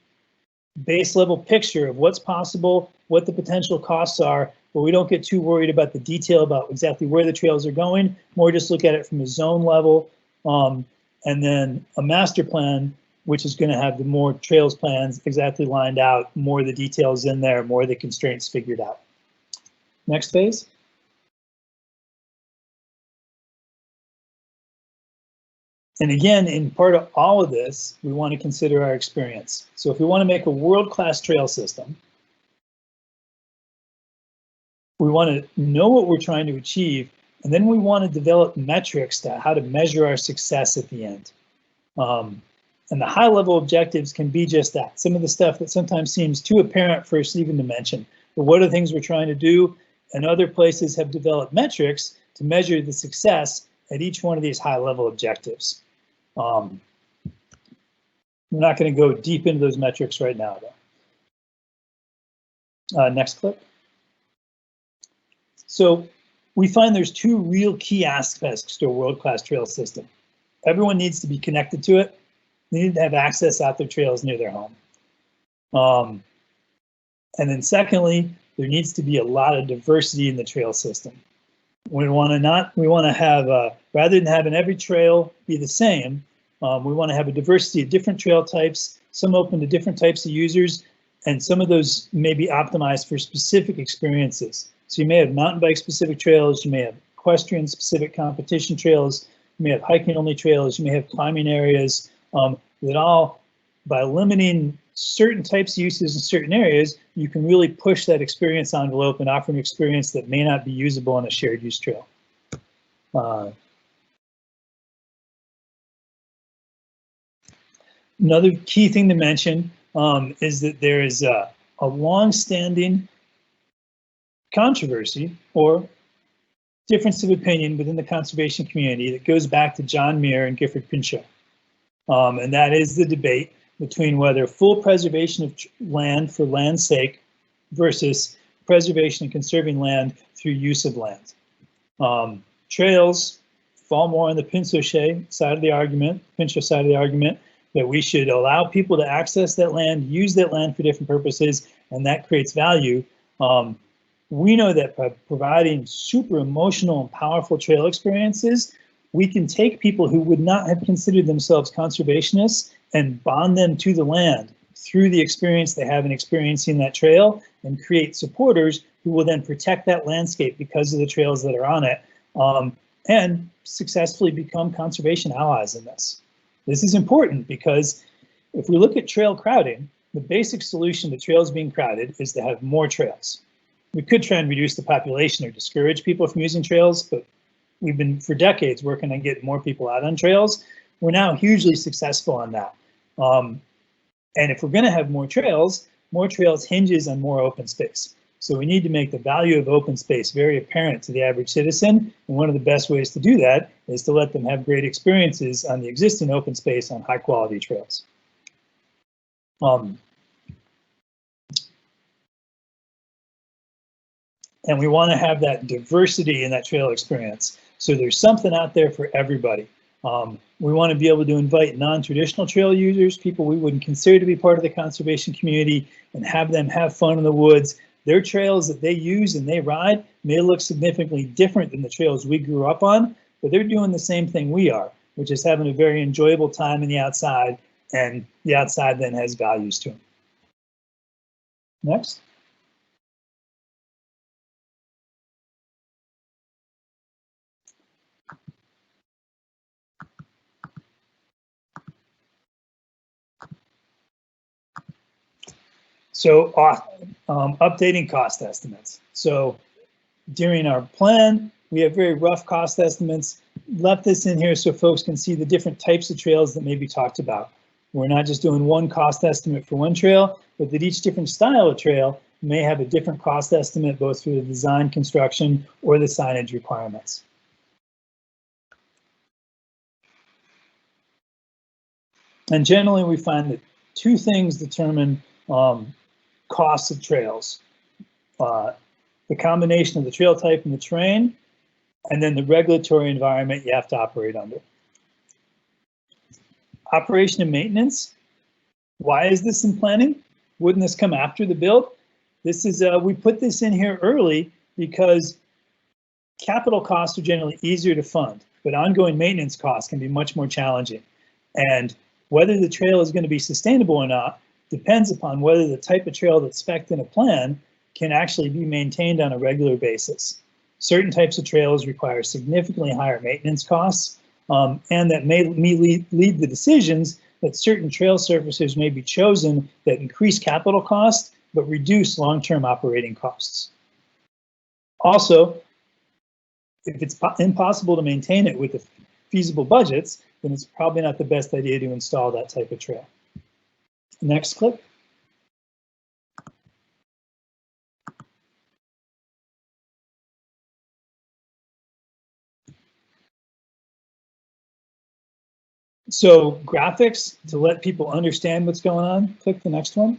base level picture of what's possible, what the potential costs are, but we don't get too worried about the detail about exactly where the trails are going, more just look at it from a zone level. And then a master plan, which is going to have the more trails plans exactly lined out, more of the details in there, more of the constraints figured out. Next phase. And again, in part of all of this, we want to consider our experience. So if we want to make a world-class trail system, we want to know what we're trying to achieve, and then we want to develop metrics to how to measure our success at the end. And the high-level objectives can be just that. Some of the stuff that sometimes seems too apparent for us even to mention. But what are the things we're trying to do? And other places have developed metrics to measure the success at each one of these high-level objectives. We're not going to go deep into those metrics right now, though. Next clip. So we find there's two real key aspects to a world-class trail system. Everyone needs to be connected to it. They need to have access out their trails near their home. And then secondly, there needs to be a lot of diversity in the trail system. We want to have, rather than having every trail be the same, we want to have a diversity of different trail types, some open to different types of users, and some of those may be optimized for specific experiences. So you may have mountain bike specific trails, you may have equestrian specific competition trails, you may have hiking only trails, you may have climbing areas, that all, by limiting certain types of uses in certain areas, you can really push that experience envelope and offer an experience that may not be usable on a shared use trail. Another key thing to mention is that there is a long-standing controversy or difference of opinion within the conservation community that goes back to John Muir and Gifford Pinchot. And that is the debate between whether full preservation of land for land's sake versus preservation and conserving land through use of land. Trails fall more on the Pinchot side of the argument, that we should allow people to access that land, use that land for different purposes, and that creates value. We know that by providing super emotional and powerful trail experiences, we can take people who would not have considered themselves conservationists and bond them to the land through the experience they have in experiencing that trail, and create supporters who will then protect that landscape because of the trails that are on it, and successfully become conservation allies in this. This is important because if we look at trail crowding, the basic solution to trails being crowded is to have more trails. We could try and reduce the population or discourage people from using trails, but we've been for decades working on getting more people out on trails. We're now hugely successful on that. And if we're going to have more trails hinges on more open space. So we need to make the value of open space very apparent to the average citizen. And one of the best ways to do that is to let them have great experiences on the existing open space on high quality trails. And we want to have that diversity in that trail experience. So there's something out there for everybody. We want to be able to invite non-traditional trail users, people we wouldn't consider to be part of the conservation community, and have them have fun in the woods. Their trails that they use and they ride may look significantly different than the trails we grew up on, but they're doing the same thing we are, which is having a very enjoyable time in the outside, and the outside then has values to them. Next. So updating cost estimates. So during our plan, we have very rough cost estimates. Left this in here so folks can see the different types of trails that may be talked about. We're not just doing one cost estimate for one trail, but that each different style of trail may have a different cost estimate, both through the design, construction, or the signage requirements. And generally, we find that two things determine costs of trails. The combination of the trail type and the terrain, and then the regulatory environment you have to operate under. Operation and maintenance. Why is this in planning? Wouldn't this come after the build? This is, we put this in here early because capital costs are generally easier to fund, but ongoing maintenance costs can be much more challenging. And whether the trail is going to be sustainable or not depends upon whether the type of trail that's spec'd in a plan can actually be maintained on a regular basis. Certain types of trails require significantly higher maintenance costs, and that may lead to decisions that certain trail surfaces may be chosen that increase capital costs but reduce long-term operating costs. Also, if it's impossible to maintain it with the feasible budgets, then it's probably not the best idea to install that type of trail. Next clip. So graphics to let people understand what's going on. Click the next one.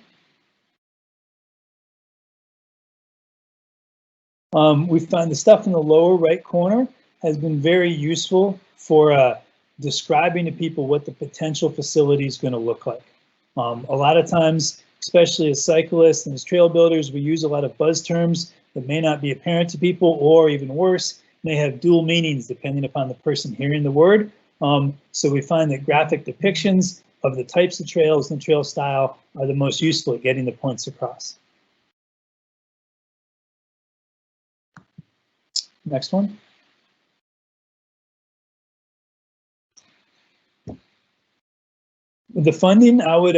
We find the stuff in the lower right corner has been very useful for describing to people what the potential facility is going to look like. A lot of times, especially as cyclists and as trail builders, we use a lot of buzz terms that may not be apparent to people, or even worse, may have dual meanings depending upon the person hearing the word. So we find that graphic depictions of the types of trails and trail style are the most useful at getting the points across. Next one. With the funding, I would,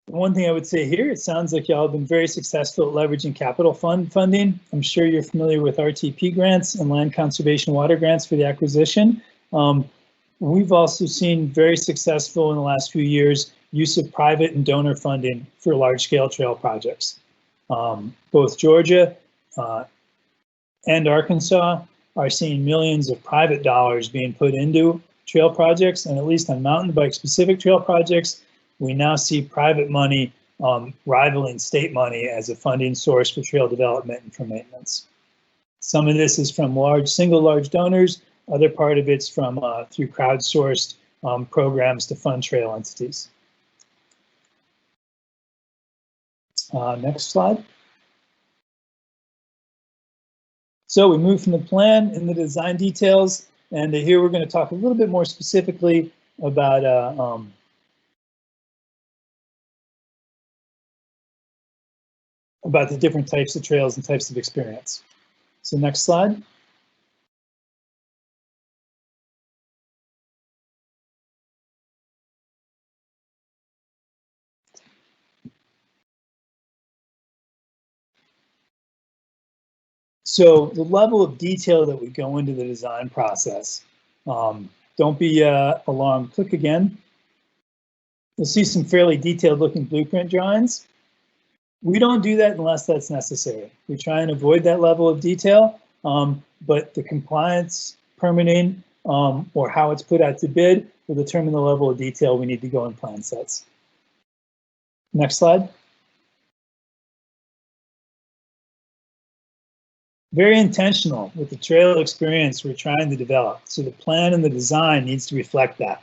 one thing I would say here, it sounds like y'all have been very successful at leveraging capital funding. I'm sure you're familiar with RTP grants and land conservation water grants for the acquisition. We've also seen very successful in the last few years use of private and donor funding for large-scale trail projects. Both Georgia and Arkansas are seeing millions of private dollars being put into trail projects, and at least on mountain bike specific trail projects, we now see private money rivaling state money as a funding source for trail development and for maintenance. Some of this is from single large donors, other part of it's from through crowdsourced programs to fund trail entities. Next slide. So we move from the plan and the design details, and here we're going to talk a little bit more specifically about the different types of trails and types of experience. So next slide. So the level of detail that we go into the design process, don't be alarmed. Click again. You'll see some fairly detailed looking blueprint drawings. We don't do that unless that's necessary. We try and avoid that level of detail, but the compliance, permitting, or how it's put out to bid will determine the level of detail we need to go in plan sets. Next slide. Very intentional with the trail experience we're trying to develop. So the plan and the design needs to reflect that.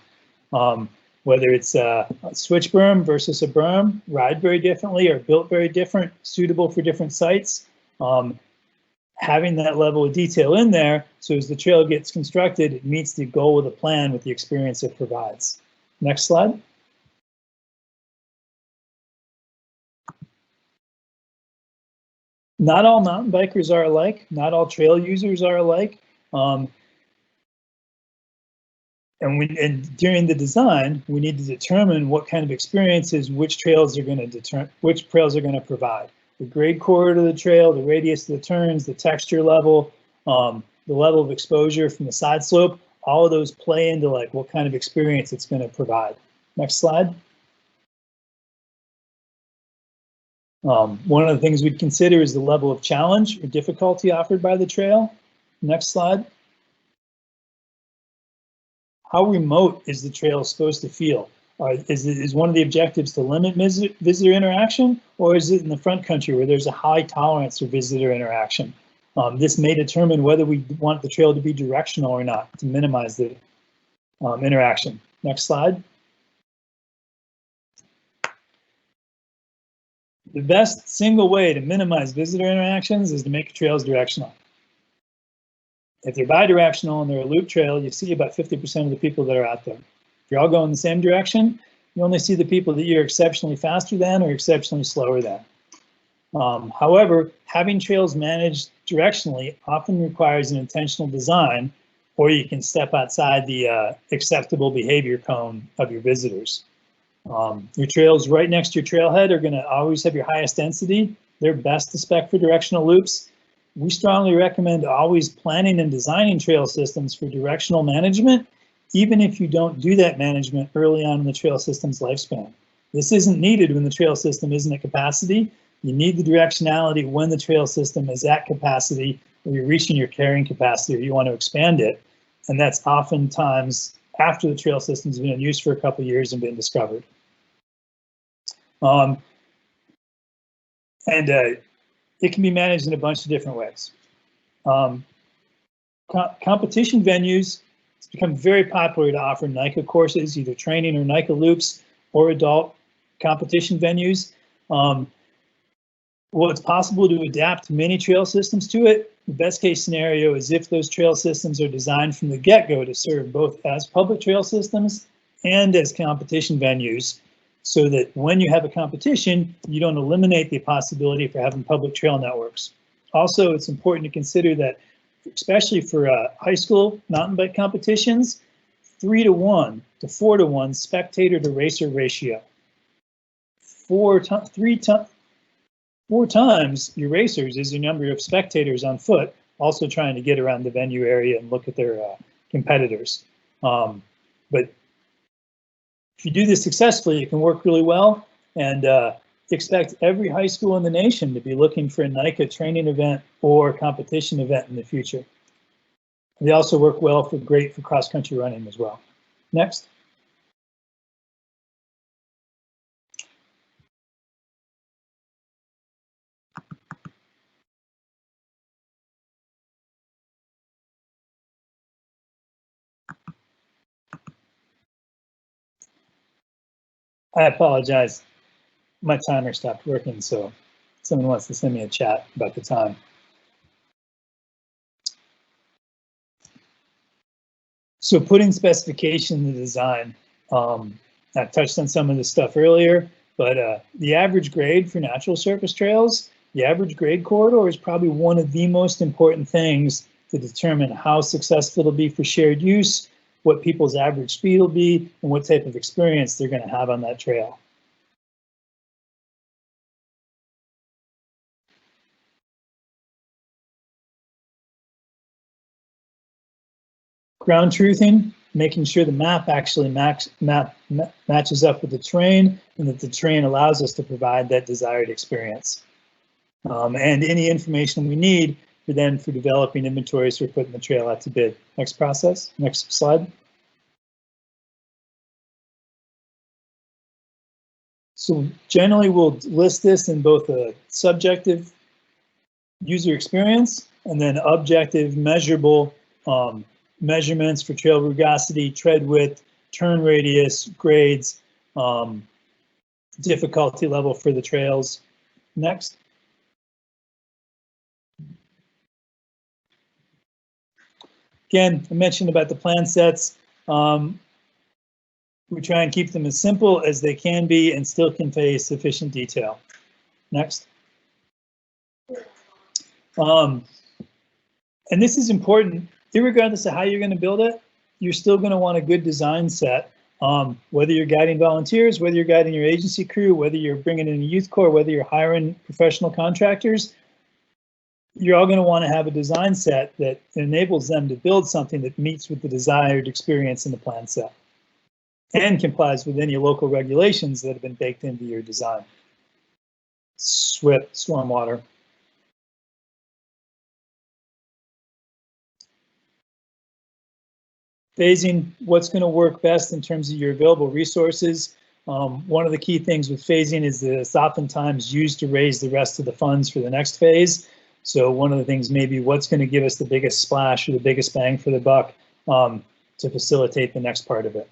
Whether it's a switch berm versus a berm, ride very differently or built very different, suitable for different sites. Having that level of detail in there, so as the trail gets constructed, it meets the goal of the plan with the experience it provides. Next slide. Not all mountain bikers are alike. Not all trail users are alike. And during the design, we need to determine what kind of experiences which trails are going to provide. The grade corridor of the trail, the radius of the turns, the texture level, the level of exposure from the side slope. All of those play into like what kind of experience it's going to provide. Next slide. One of the things we'd consider is the level of challenge or difficulty offered by the trail. Next slide. How remote is the trail supposed to feel? Is one of the objectives to limit visitor interaction, or is it in the front country where there's a high tolerance for visitor interaction? This may determine whether we want the trail to be directional or not to minimize the interaction. Next slide. The best single way to minimize visitor interactions is to make trails directional. If they're bidirectional and they're a loop trail, you see about 50% of the people that are out there. If you're all going the same direction, you only see the people that you're exceptionally faster than or exceptionally slower than. However, having trails managed directionally often requires an intentional design, or you can step outside the acceptable behavior cone of your visitors. Your trails right next to your trailhead are going to always have your highest density. They're best to spec for directional loops. We strongly recommend always planning and designing trail systems for directional management, even if you don't do that management early on in the trail system's lifespan. This isn't needed when the trail system isn't at capacity. You need the directionality when the trail system is at capacity, or you're reaching your carrying capacity, or you want to expand it. And that's oftentimes after the trail system's been in use for a couple of years and been discovered. It can be managed in a bunch of different ways. Competition venues, it's become very popular to offer NICA courses, either training or NICA loops or adult competition venues. Well, it's possible to adapt many trail systems to it. The best case scenario is if those trail systems are designed from the get-go to serve both as public trail systems and as competition venues, so that when you have a competition, you don't eliminate the possibility for having public trail networks. Also, it's important to consider that, especially for high school mountain bike competitions, 3-to-1 to 4-to-1 spectator to racer ratio. Four times your racers is your number of spectators on foot, also trying to get around the venue area and look at their competitors. But if you do this successfully, it can work really well, and expect every high school in the nation to be looking for a NICA training event or competition event in the future. They also work well great for cross-country running as well. Next. I apologize. My timer stopped working, so someone wants to send me a chat about the time. So putting specification in the design, I touched on some of this stuff earlier, but the average grade for natural surface trails, the average grade corridor is probably one of the most important things to determine how successful it'll be for shared use, what people's average speed will be, and what type of experience they're going to have on that trail. Ground truthing, making sure the map actually matches up with the terrain, and that the terrain allows us to provide that desired experience. And any information we need for developing inventories for putting the trail out to bid. Next slide. So generally we'll list this in both a subjective user experience and then objective measurable measurements for trail rugosity, tread width, turn radius, grades, difficulty level for the trails. Next. Again, I mentioned about the plan sets. We try and keep them as simple as they can be and still convey sufficient detail. Next. And this is important, regardless of how you're going to build it, you're still going to want a good design set. Whether you're guiding volunteers, whether you're guiding your agency crew, whether you're bringing in a youth corps, whether you're hiring professional contractors, you're all going to want to have a design set that enables them to build something that meets with the desired experience in the plan set and complies with any local regulations that have been baked into your design. SWIP, stormwater. Phasing, what's going to work best in terms of your available resources. One of the key things with phasing is that it's oftentimes used to raise the rest of the funds for the next phase. So one of the things may be what's going to give us the biggest splash or the biggest bang for the buck to facilitate the next part of it.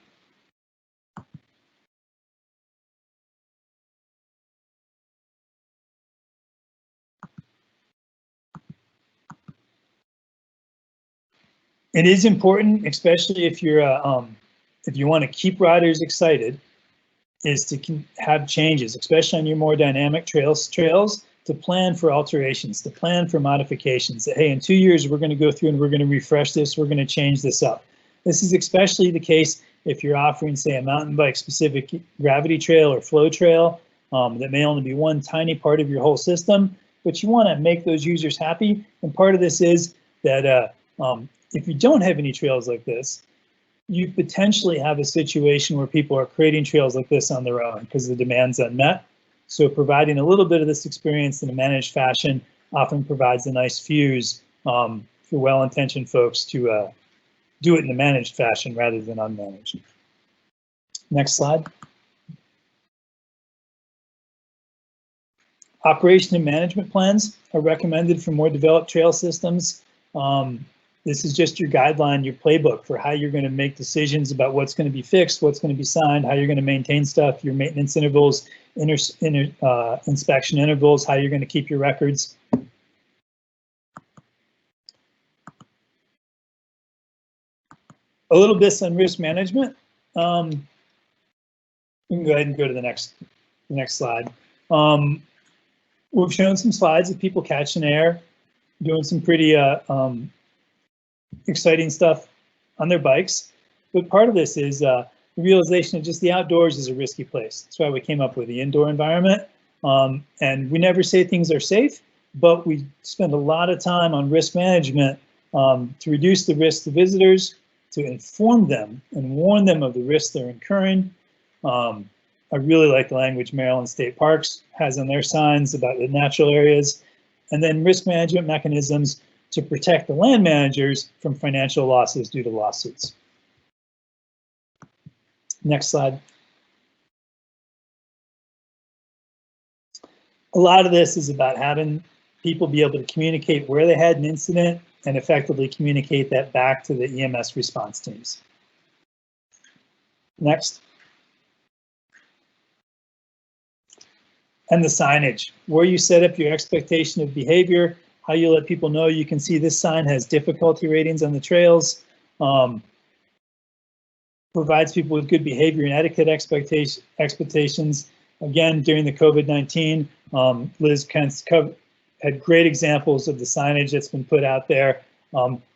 It is important, especially if you're if you want to keep riders excited, is to have changes, especially on your more dynamic trails, to plan for alterations, to plan for modifications. That, hey, in 2 years, we're going to go through and we're going to refresh this, we're going to change this up. This is especially the case if you're offering, say, a mountain bike specific gravity trail or flow trail that may only be one tiny part of your whole system, but you want to make those users happy. And part of this is that if you don't have any trails like this, you potentially have a situation where people are creating trails like this on their own because the demand's unmet. So providing a little bit of this experience in a managed fashion often provides a nice fuse for well-intentioned folks to do it in a managed fashion rather than unmanaged. Next slide. Operation and management plans are recommended for more developed trail systems. This is just your guideline, your playbook for how you're going to make decisions about what's going to be fixed, what's going to be signed, how you're going to maintain stuff, your maintenance intervals, inspection intervals, how you're going to keep your records. A little bit on risk management. We can go ahead and go to the next slide. We've shown some slides of people catching air, doing some pretty exciting stuff on their bikes, but part of this is the realization that just the outdoors is a risky place. That's why we came up with the indoor environment. And we never say things are safe, but we spend a lot of time on risk management to reduce the risk to visitors, to inform them and warn them of the risks they're incurring. I really like the language Maryland State Parks has on their signs about the natural areas, and then risk management mechanisms to protect the land managers from financial losses due to lawsuits. Next slide. A lot of this is about having people be able to communicate where they had an incident and effectively communicate that back to the EMS response teams. Next. And the signage, where you set up your expectation of behavior, how you let people know. You can see this sign has difficulty ratings on the trails, provides people with good behavior and etiquette expectations. Again, during the COVID-19, Liz had great examples of the signage that's been put out there,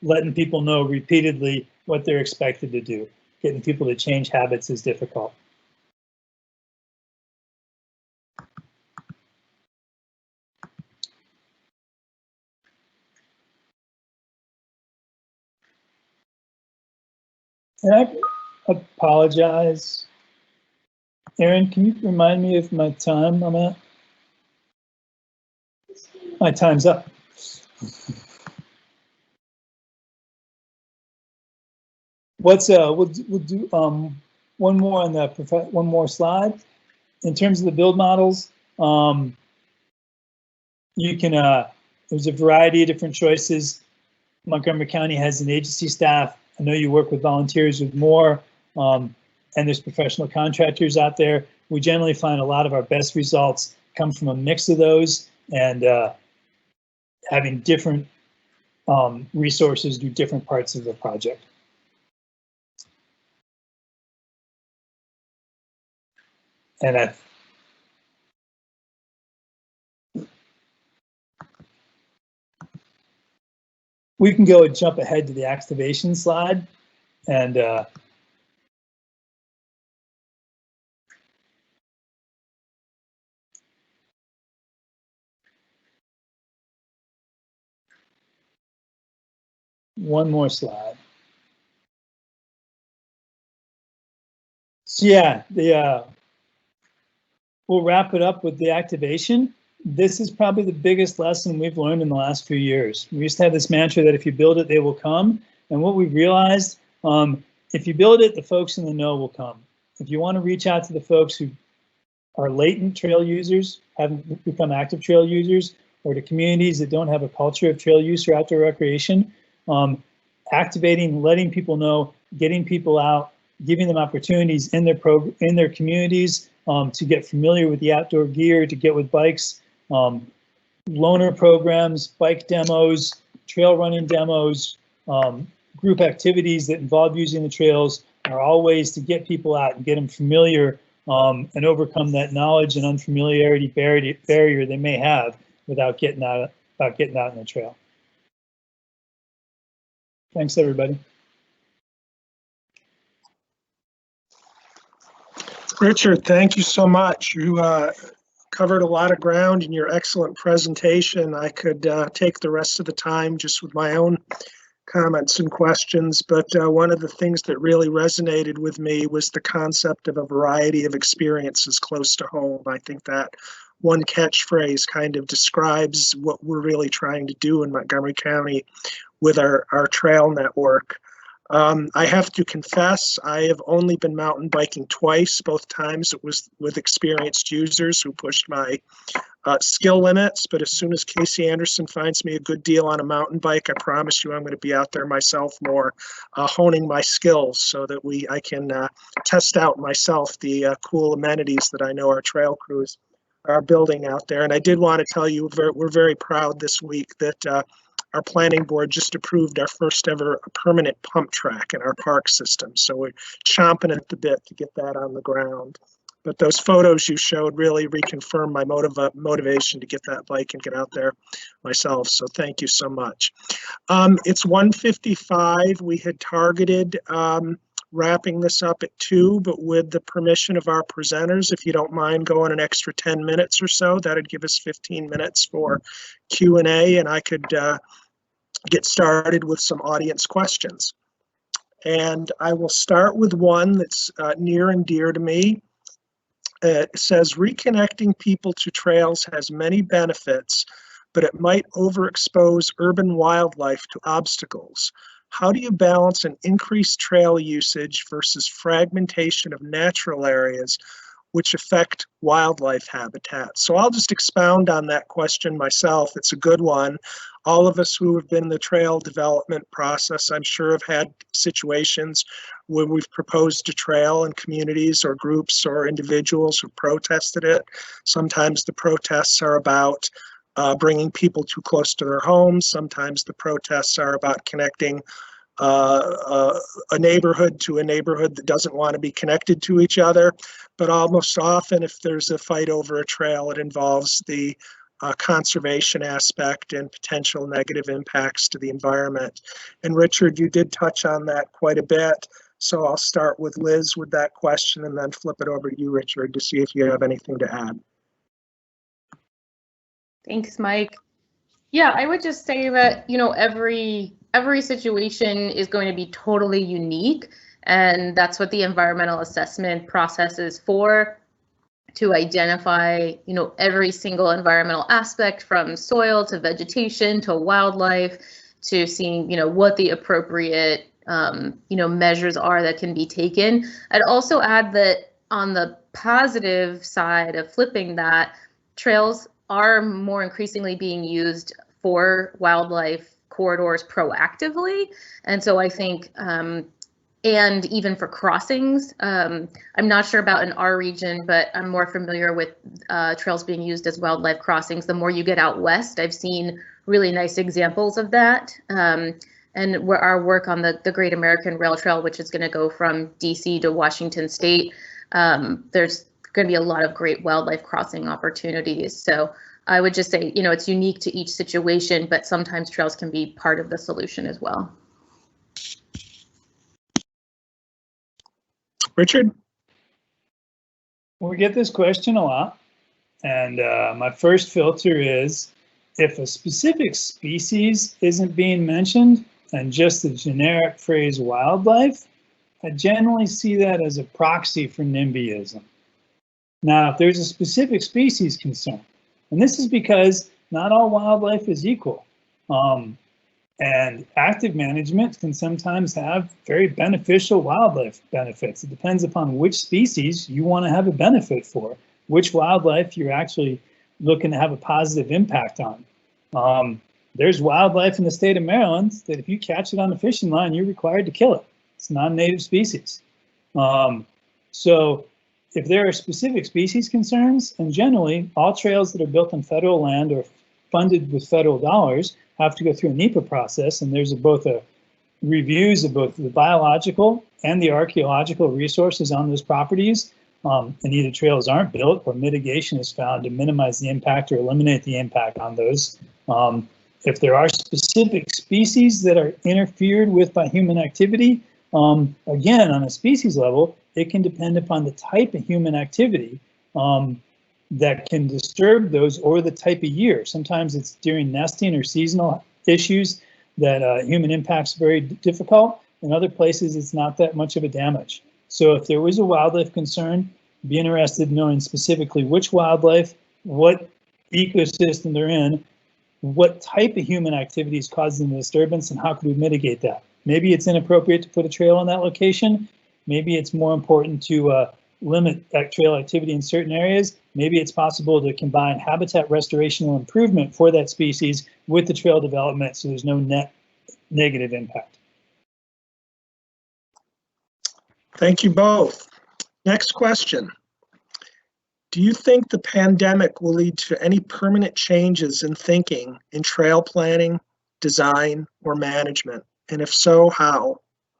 letting people know repeatedly what they're expected to do. Getting people to change habits is difficult. And I apologize. Aaron, can you remind me of my time I'm at? My time's up. We'll do one more on the one more slide. In terms of the build models, you can there's a variety of different choices. Montgomery County has an agency staff. I know you work with volunteers with more, and there's professional contractors out there. We generally find a lot of our best results come from a mix of those and having different resources do different parts of the project. And we can go and jump ahead to the activation slide and one more slide. So yeah, we'll wrap it up with the activation. This is probably the biggest lesson we've learned in the last few years. We used to have this mantra that if you build it, they will come. And what we've realized, if you build it, the folks in the know will come. If you want to reach out to the folks who are latent trail users, haven't become active trail users, or to communities that don't have a culture of trail use or outdoor recreation, activating, letting people know, getting people out, giving them opportunities in their communities to get familiar with the outdoor gear, to get with bikes, loaner programs, bike demos, trail running demos, group activities that involve using the trails are all ways to get people out and get them familiar and overcome that knowledge and unfamiliarity barrier they may have without getting out in the trail. Thanks, everybody. Richard, thank you so much. You covered a lot of ground in your excellent presentation. I could take the rest of the time just with my own comments and questions, but one of the things that really resonated with me was the concept of a variety of experiences close to home. I think that one catchphrase kind of describes what we're really trying to do in Montgomery County with our trail network. I have to confess, I have only been mountain biking twice. Both times it was with experienced users who pushed my skill limits, but as soon as Casey Anderson finds me a good deal on a mountain bike, I promise you I'm going to be out there myself more, honing my skills so that I can test out myself the cool amenities that I know our trail crews are building out there. And I did want to tell you we're very proud this week that our planning board just approved our first ever permanent pump track in our park system. So we're chomping at the bit to get that on the ground. But those photos you showed really reconfirmed my motivation to get that bike and get out there myself. So thank you so much. It's 1:55. We had targeted wrapping this up at 2, but with the permission of our presenters, if you don't mind going an extra 10 minutes or so, that'd give us 15 minutes for Q&A, and I could get started with some audience questions. And I will start with one that's near and dear to me. It says, reconnecting people to trails has many benefits, but it might overexpose urban wildlife to obstacles. How do you balance an increased trail usage versus fragmentation of natural areas which affect wildlife habitats? So I'll just expound on that question myself. It's a good one. All of us who have been in the trail development process, I'm sure, have had situations where we've proposed a trail and communities or groups or individuals who protested it. Sometimes the protests are about bringing people too close to their homes. Sometimes the protests are about connecting a neighborhood to a neighborhood that doesn't want to be connected to each other. But almost often, if there's a fight over a trail, it involves the conservation aspect and potential negative impacts to the environment. And Richard, you did touch on that quite a bit. So I'll start with Liz with that question and then flip it over to you, Richard, to see if you have anything to add. Thanks, Mike. Yeah, I would just say that, you know, every situation is going to be totally unique, and that's what the environmental assessment process is for, to identify, you know, every single environmental aspect from soil to vegetation to wildlife to seeing, you know, what the appropriate, you know, measures are that can be taken. I'd also add that on the positive side of flipping that, trails are more increasingly being used for wildlife corridors proactively. And so I think, and even for crossings, I'm not sure about in our region, but I'm more familiar with trails being used as wildlife crossings. The more you get out west, I've seen really nice examples of that. And our work on the Great American Rail Trail, which is going to go from DC to Washington State, there's going to be a lot of great wildlife crossing opportunities. So I would just say, you know, it's unique to each situation, but sometimes trails can be part of the solution as well. Richard? We get this question a lot, and my first filter is if a specific species isn't being mentioned and just the generic phrase wildlife, I generally see that as a proxy for NIMBYism. Now, if there's a specific species concern, and this is because not all wildlife is equal, and active management can sometimes have very beneficial wildlife benefits. It depends upon which species you want to have a benefit for, which wildlife you're actually looking to have a positive impact on. There's wildlife in the state of Maryland that if you catch it on the fishing line, you're required to kill it. It's a non-native species. So if there are specific species concerns, and generally all trails that are built on federal land or funded with federal dollars have to go through a NEPA process, and there's both a reviews of both the biological and the archaeological resources on those properties, and either trails aren't built or mitigation is found to minimize the impact or eliminate the impact on those. If there are specific species that are interfered with by human activity, again, on a species level, it can depend upon the type of human activity that can disturb those, or the type of year. Sometimes it's during nesting or seasonal issues that human impact's very difficult. In other places, it's not that much of a damage. So if there was a wildlife concern, be interested in knowing specifically which wildlife, what ecosystem they're in, what type of human activity is causing the disturbance, and how could we mitigate that. Maybe it's inappropriate to put a trail on that location. Maybe it's more important to limit that trail activity in certain areas. Maybe it's possible to combine habitat restoration or improvement for that species with the trail development so there's no net negative impact. Thank you both. Next question. Do you think the pandemic will lead to any permanent changes in thinking in trail planning, design, or management? And if so, how?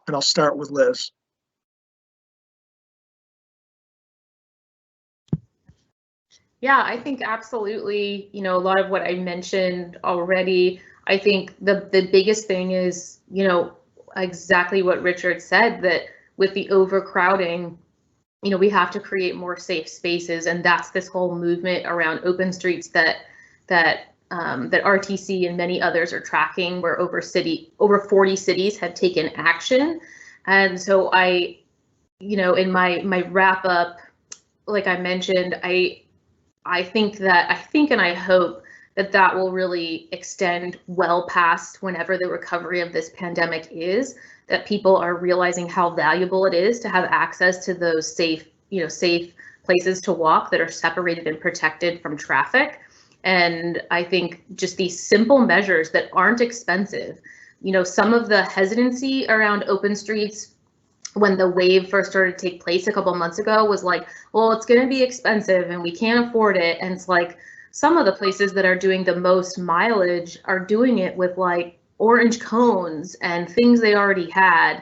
And I'll start with Liz. Yeah, I think absolutely, you know, a lot of what I mentioned already. I think the biggest thing is, you know, exactly what Richard said, that with the overcrowding, you know, we have to create more safe spaces, and that's this whole movement around open streets that RTC and many others are tracking, where over 40 cities have taken action. And so I, you know, in my wrap up, like I mentioned, I think and I hope that will really extend well past whenever the recovery of this pandemic is, that people are realizing how valuable it is to have access to those safe places to walk that are separated and protected from traffic. And I think just these simple measures that aren't expensive, you know, some of the hesitancy around open streets when the wave first started to take place a couple months ago was like, well, it's going to be expensive and we can't afford it. And it's like, some of the places that are doing the most mileage are doing it with like orange cones and things they already had.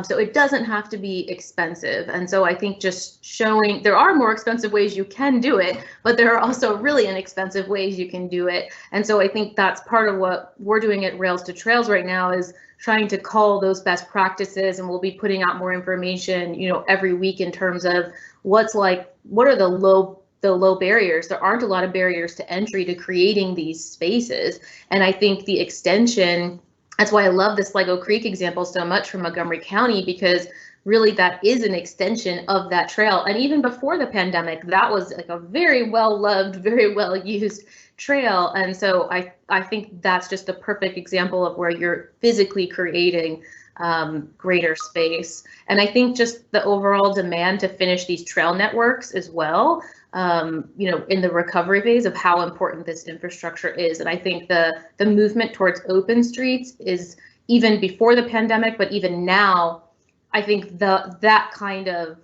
So it doesn't have to be expensive. And so I think just showing there are more expensive ways you can do it, but there are also really inexpensive ways you can do it. And so I think that's part of what we're doing at Rails-to-Trails right now, is trying to call those best practices, and we'll be putting out more information, you know, every week in terms of what are the low barriers. There aren't a lot of barriers to entry to creating these spaces. And I think the extension, that's why I love this Lego Creek example so much from Montgomery County, because really that is an extension of that trail. And even before the pandemic, that was like a very well loved, very well used trail. And so I think that's just a perfect example of where you're physically creating greater space. And I think just the overall demand to finish these trail networks as well, you know, in the recovery phase of how important this infrastructure is. And I think the movement towards open streets is even before the pandemic, but even now, I think that kind of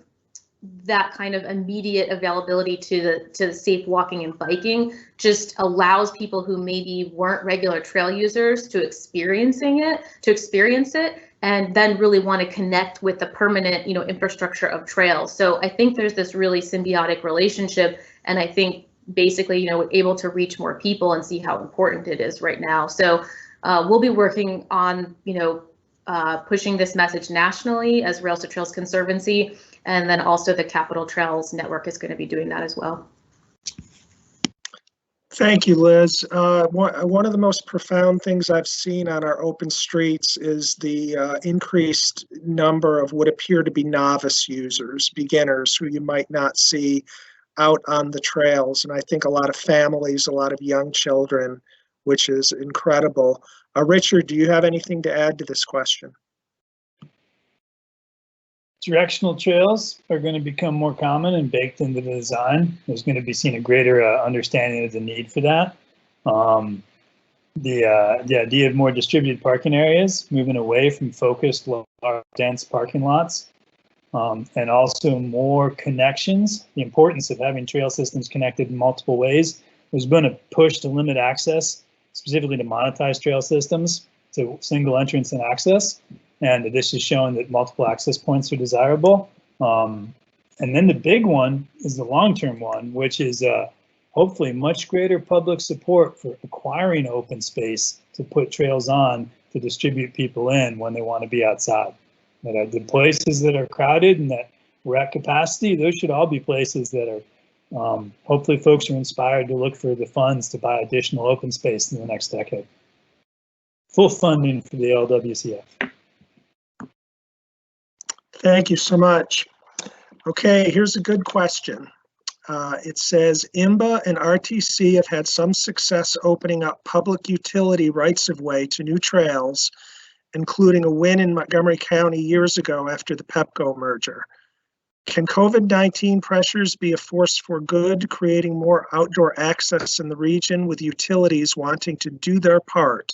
immediate availability to safe walking and biking just allows people who maybe weren't regular trail users to experience it, and then really want to connect with the permanent, you know, infrastructure of trails. So I think there's this really symbiotic relationship, and I think basically, you know, able to reach more people and see how important it is right now. So we'll be working on, you know, pushing this message nationally as Rails-to-Trails Conservancy, and then also the Capitol Trails Network is going to be doing that as well. Thank you, Liz. One of the most profound things I've seen on our open streets is the increased number of what appear to be novice users, beginners who you might not see out on the trails. And I think a lot of families, a lot of young children, which is incredible. Richard, do you have anything to add to this question? Directional trails are going to become more common and baked into the design. There's going to be seen a greater understanding of the need for that. The idea of more distributed parking areas, moving away from focused, large, dense parking lots, and also more connections. The importance of having trail systems connected in multiple ways. There's been a push to limit access, specifically to monetize trail systems to single entrance and access. And this is showing that multiple access points are desirable. And then the big one is the long-term one, which is hopefully much greater public support for acquiring open space to put trails on to distribute people in when they want to be outside. That the places that are crowded and that we're at capacity, those should all be places that are, hopefully folks are inspired to look for the funds to buy additional open space in the next decade. Full funding for the LWCF. Thank you so much. Okay, here's a good question. It says, IMBA and RTC have had some success opening up public utility rights-of-way to new trails, including a win in Montgomery County years ago after the PEPCO merger. Can COVID-19 pressures be a force for good, creating more outdoor access in the region with utilities wanting to do their part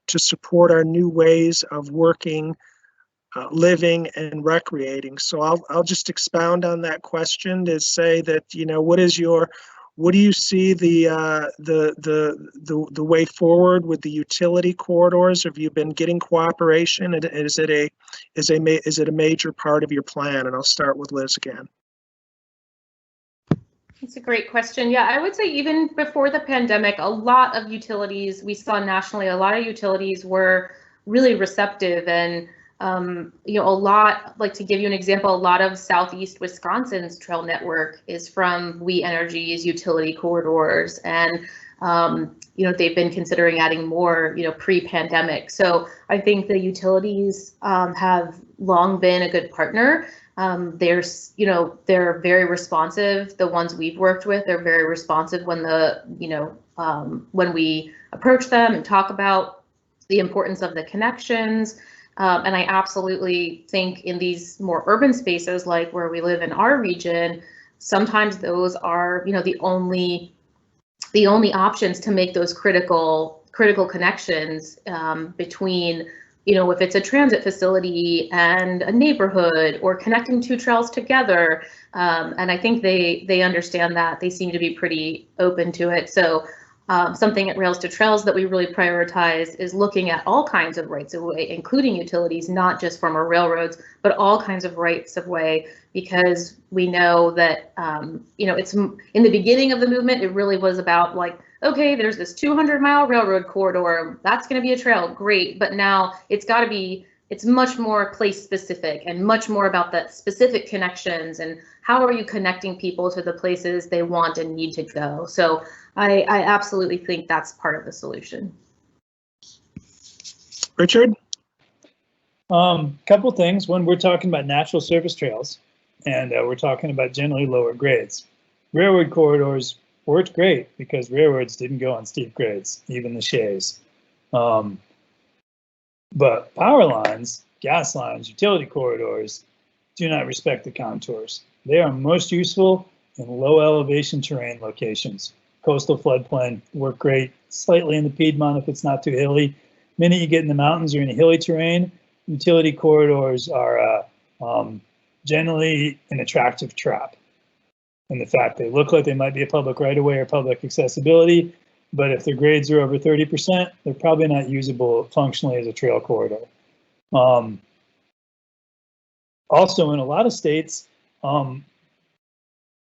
to support our new ways of working, living and recreating? So I'll just expound on that question to say that, you know, what do you see the way forward with the utility corridors? Have you been getting cooperation? And is it a major part of your plan? And I'll start with Liz again. It's a great question. Yeah, I would say even before the pandemic, a lot of utilities we saw nationally, a lot of utilities were really receptive. And you know, a lot, like to give you an example, a lot of Southeast Wisconsin's trail network is from We Energy's utility corridors, and you know, they've been considering adding more, you know, pre-pandemic. So I think the utilities have long been a good partner. There's, you know, they're very responsive. The ones we've worked with, they're very responsive when the, you know, when we approach them and talk about the importance of the connections. And I absolutely think in these more urban spaces, like where we live in our region, sometimes those are, you know, the only options to make those critical connections between, you know, if it's a transit facility and a neighborhood, or connecting two trails together. And I think they understand that. They seem to be pretty open to it. So something at Rails-to-Trails that we really prioritize is looking at all kinds of rights of way, including utilities, not just former railroads, but all kinds of rights of way, because we know that, you know, it's in the beginning of the movement, it really was about like, okay, there's this 200-mile railroad corridor, that's going to be a trail, great. But now it's got to be, it's much more place specific and much more about the specific connections and how are you connecting people to the places they want and need to go. So I absolutely think that's part of the solution. Richard? Couple things. When we're talking about natural surface trails, and we're talking about generally lower grades. Railroad corridors worked great because railroads didn't go on steep grades, even the shays. But power lines, gas lines, utility corridors do not respect the contours. They are most useful in low elevation terrain locations. Coastal floodplain work great, slightly in the Piedmont if it's not too hilly. The minute you get in the mountains or in a hilly terrain, utility corridors are generally an attractive trap. And the fact they look like they might be a public right-of-way or public accessibility, but if their grades are over 30%, they're probably not usable functionally as a trail corridor. Also, in a lot of states,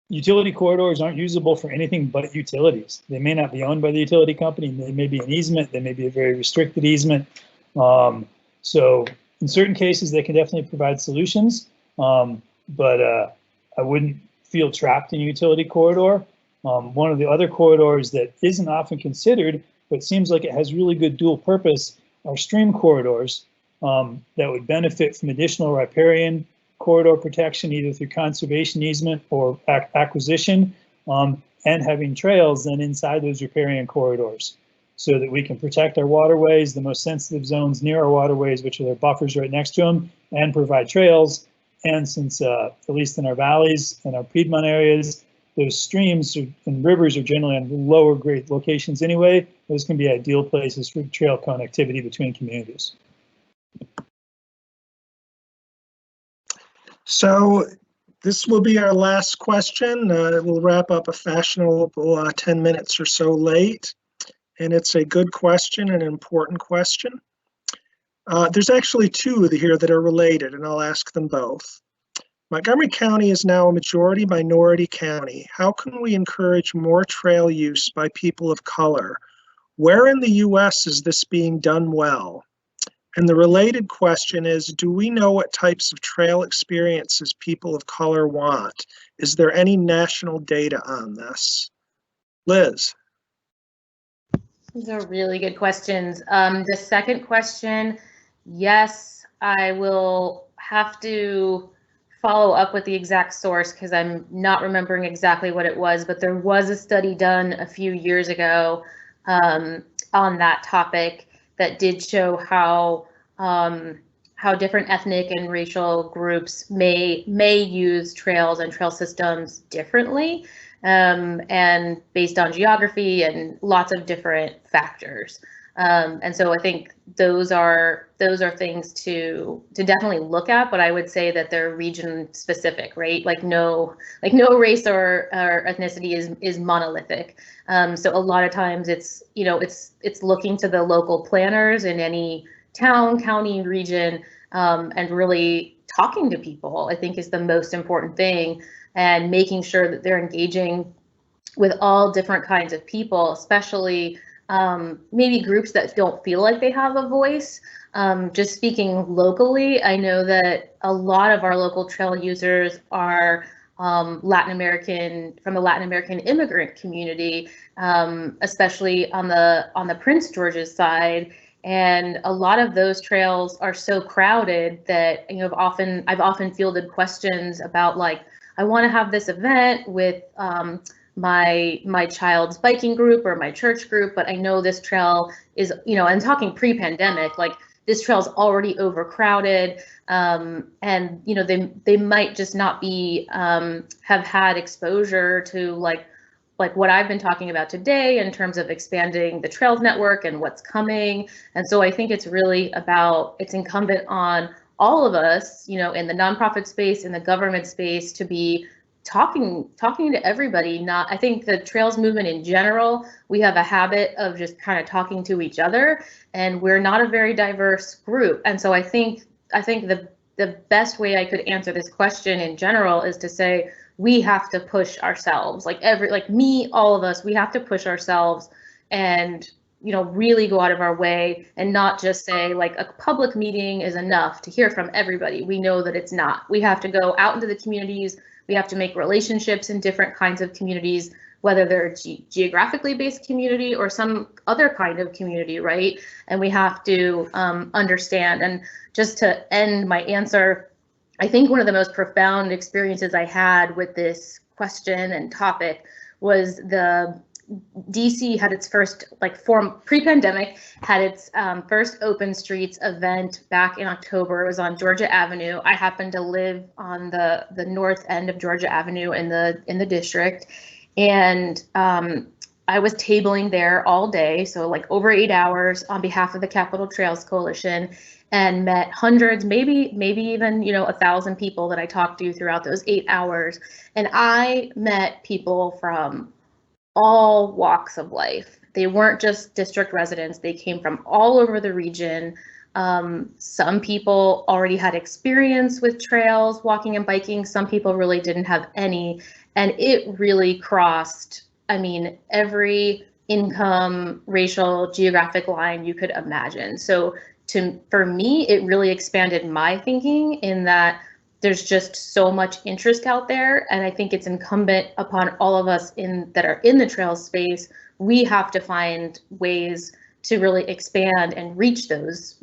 utility corridors aren't usable for anything but utilities. They may not be owned by the utility company. They may be an easement. They may be a very restricted easement. So in certain cases, they can definitely provide solutions, but I wouldn't feel trapped in a utility corridor. One of the other corridors that isn't often considered, but seems like it has really good dual purpose, are stream corridors that would benefit from additional riparian corridor protection, either through conservation easement or acquisition, and having trails then inside those riparian corridors so that we can protect our waterways, the most sensitive zones near our waterways, which are their buffers right next to them, and provide trails. And since, at least in our valleys and our Piedmont areas, those streams and rivers are generally on lower grade locations anyway, those can be ideal places for trail connectivity between communities. So this will be our last question. We'll wrap up a fashionable 10 minutes or so late, and it's a good question, an important question. There's actually two here that are related, and I'll ask them both. Montgomery County is now a majority minority county. How can we encourage more trail use by people of color? Where in the US is this being done well? And the related question is, do we know what types of trail experiences people of color want? Is there any national data on this? Liz. These are really good questions. The second question, yes, I will have to follow up with the exact source because I'm not remembering exactly what it was, but there was a study done a few years ago on that topic that did show how different ethnic and racial groups may use trails and trail systems differently, and based on geography and lots of different factors. And so I think those are things to definitely look at, but I would say that they're region specific, right? Like no race or ethnicity is monolithic. So a lot of times it's looking to the local planners in any town, county, region, and really talking to people, I think, is the most important thing, and making sure that they're engaging with all different kinds of people, especially maybe groups that don't feel like they have a voice. Just speaking locally, I know that a lot of our local trail users are from the Latin American immigrant community, especially on the Prince George's side. And a lot of those trails are so crowded that I've often fielded questions about, like, I want to have this event with my child's biking group or my church group, but I know this trail is, I'm talking pre-pandemic, like this trail's already overcrowded, and they might just not be have had exposure to like what I've been talking about today in terms of expanding the trails network and what's coming. And so I think it's really it's incumbent on all of us, in the nonprofit space, in the government space, to be talking to everybody. I think the trails movement in general, we have a habit of just kind of talking to each other, and we're not a very diverse group. And so I think the best way I could answer this question in general is to say, we have to push ourselves, all of us, we have to push ourselves and, really go out of our way and not just say like a public meeting is enough to hear from everybody. We know that it's not. We have to go out into the communities. We have to make relationships in different kinds of communities, whether they're geographically based community or some other kind of community, right? And we have to understand. And just to end my answer, I think one of the most profound experiences I had with this question and topic was the DC had its first pre-pandemic had its first open streets event back in October. It was on Georgia Avenue. I happen to live on the north end of Georgia Avenue in the district, and I was tabling there all day, so like over 8 hours on behalf of the Capitol Trails Coalition, and met hundreds, maybe even 1,000 people that I talked to throughout those 8 hours. And I met people from all walks of life. They weren't just district residents. They came from all over the region. Some people already had experience with trails, walking and biking. Some people really didn't have any. And it really crossed, every income, racial, geographic line you could imagine. So for me, it really expanded my thinking in that there's just so much interest out there. And I think it's incumbent upon all of us that are in the trails space. We have to find ways to really expand and reach those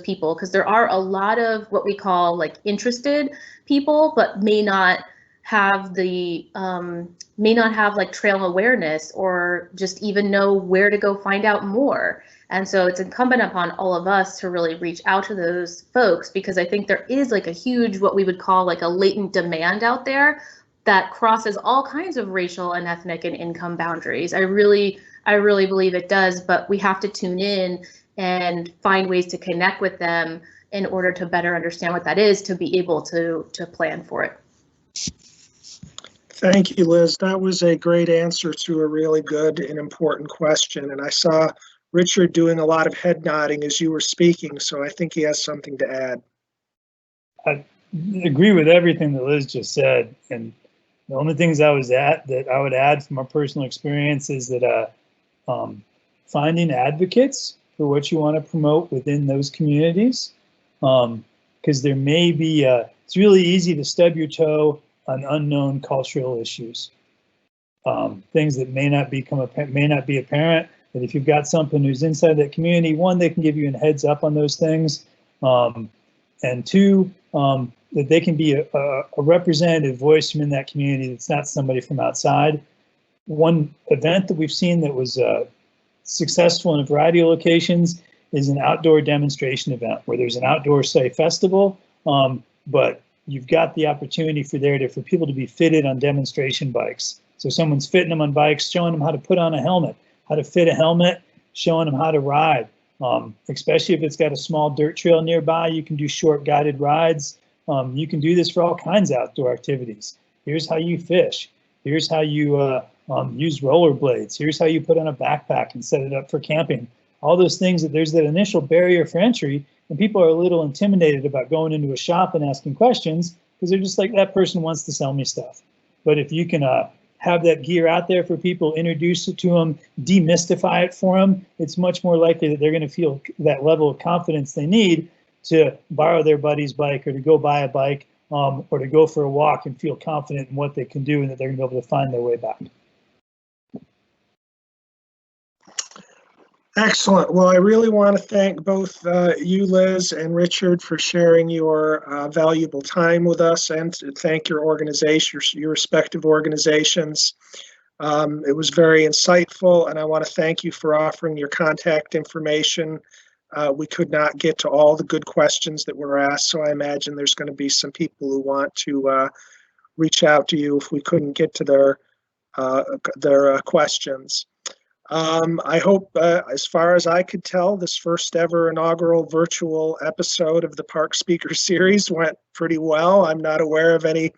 people, because there are a lot of what we call like interested people, but may not have like trail awareness or just even know where to go find out more. And so it's incumbent upon all of us to really reach out to those folks, because I think there is like a huge, what we would call like a latent demand out there that crosses all kinds of racial and ethnic and income boundaries. I really believe it does, but we have to tune in and find ways to connect with them in order to better understand what that is, to be able to plan for it. Thank you, Liz. That was a great answer to a really good and important question. And I saw Richard doing a lot of head nodding as you were speaking, so I think he has something to add. I agree with everything that Liz just said, and the only things I would add from my personal experience is that finding advocates for what you want to promote within those communities, because there may be it's really easy to stub your toe on unknown cultural issues, things that may not be apparent. But if you've got someone who's inside that community, one, they can give you a heads up on those things, and two, that they can be a representative voice from in that community that's not somebody from outside. One event that we've seen that was successful in a variety of locations is an outdoor demonstration event where there's an outdoor, say, festival, but you've got the opportunity for people to be fitted on demonstration bikes. So someone's fitting them on bikes, showing them how to put on a helmet, how to fit a helmet, showing them how to ride. Especially if it's got a small dirt trail nearby, you can do short guided rides. You can do this for all kinds of outdoor activities. Here's how you fish. Here's how you use rollerblades. Here's how you put on a backpack and set it up for camping. All those things that there's that initial barrier for entry, and people are a little intimidated about going into a shop and asking questions because they're just like, that person wants to sell me stuff. But if you can have that gear out there for people, introduce it to them, demystify it for them, it's much more likely that they're going to feel that level of confidence they need to borrow their buddy's bike or to go buy a bike or to go for a walk and feel confident in what they can do and that they're going to be able to find their way back. Excellent. Well, I really want to thank both you, Liz, and Richard for sharing your valuable time with us, and to thank your organization, your respective organizations. It was very insightful, and I want to thank you for offering your contact information. We could not get to all the good questions that were asked, so I imagine there's going to be some people who want to reach out to you if we couldn't get to their questions. I hope, as far as I could tell, this first ever inaugural virtual episode of the Park Speaker Series went pretty well. I'm not aware of any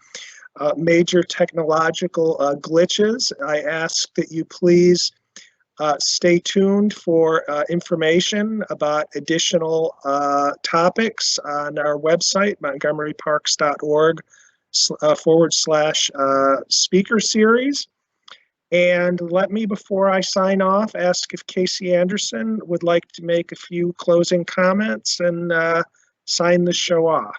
major technological glitches. I ask that you please stay tuned for information about additional topics on our website, montgomeryparks.org/speaker series. And let me, before I sign off, ask if Casey Anderson would like to make a few closing comments and sign the show off.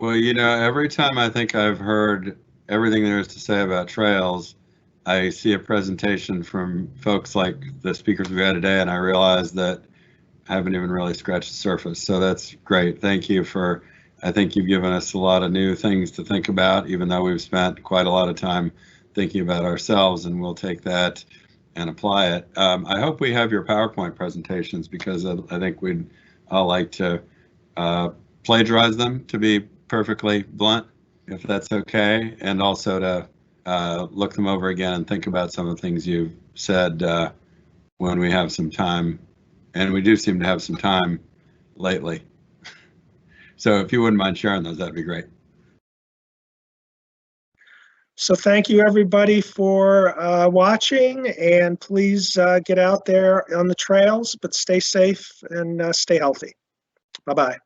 Well, you know, every time I think I've heard everything there is to say about trails, I see a presentation from folks like the speakers we had today, and I realize that I haven't even really scratched the surface. So that's great. Thank you for, I think you've given us a lot of new things to think about, even though we've spent quite a lot of time thinking about ourselves, and we'll take that and apply it. I hope we have your PowerPoint presentations, because I think we'd all like to plagiarize them, to be perfectly blunt, if that's okay, and also to look them over again and think about some of the things you've said when we have some time, and we do seem to have some time lately. So if you wouldn't mind sharing those, that'd be great. So thank you, everybody, for watching, and please get out there on the trails, but stay safe and stay healthy. Bye-bye.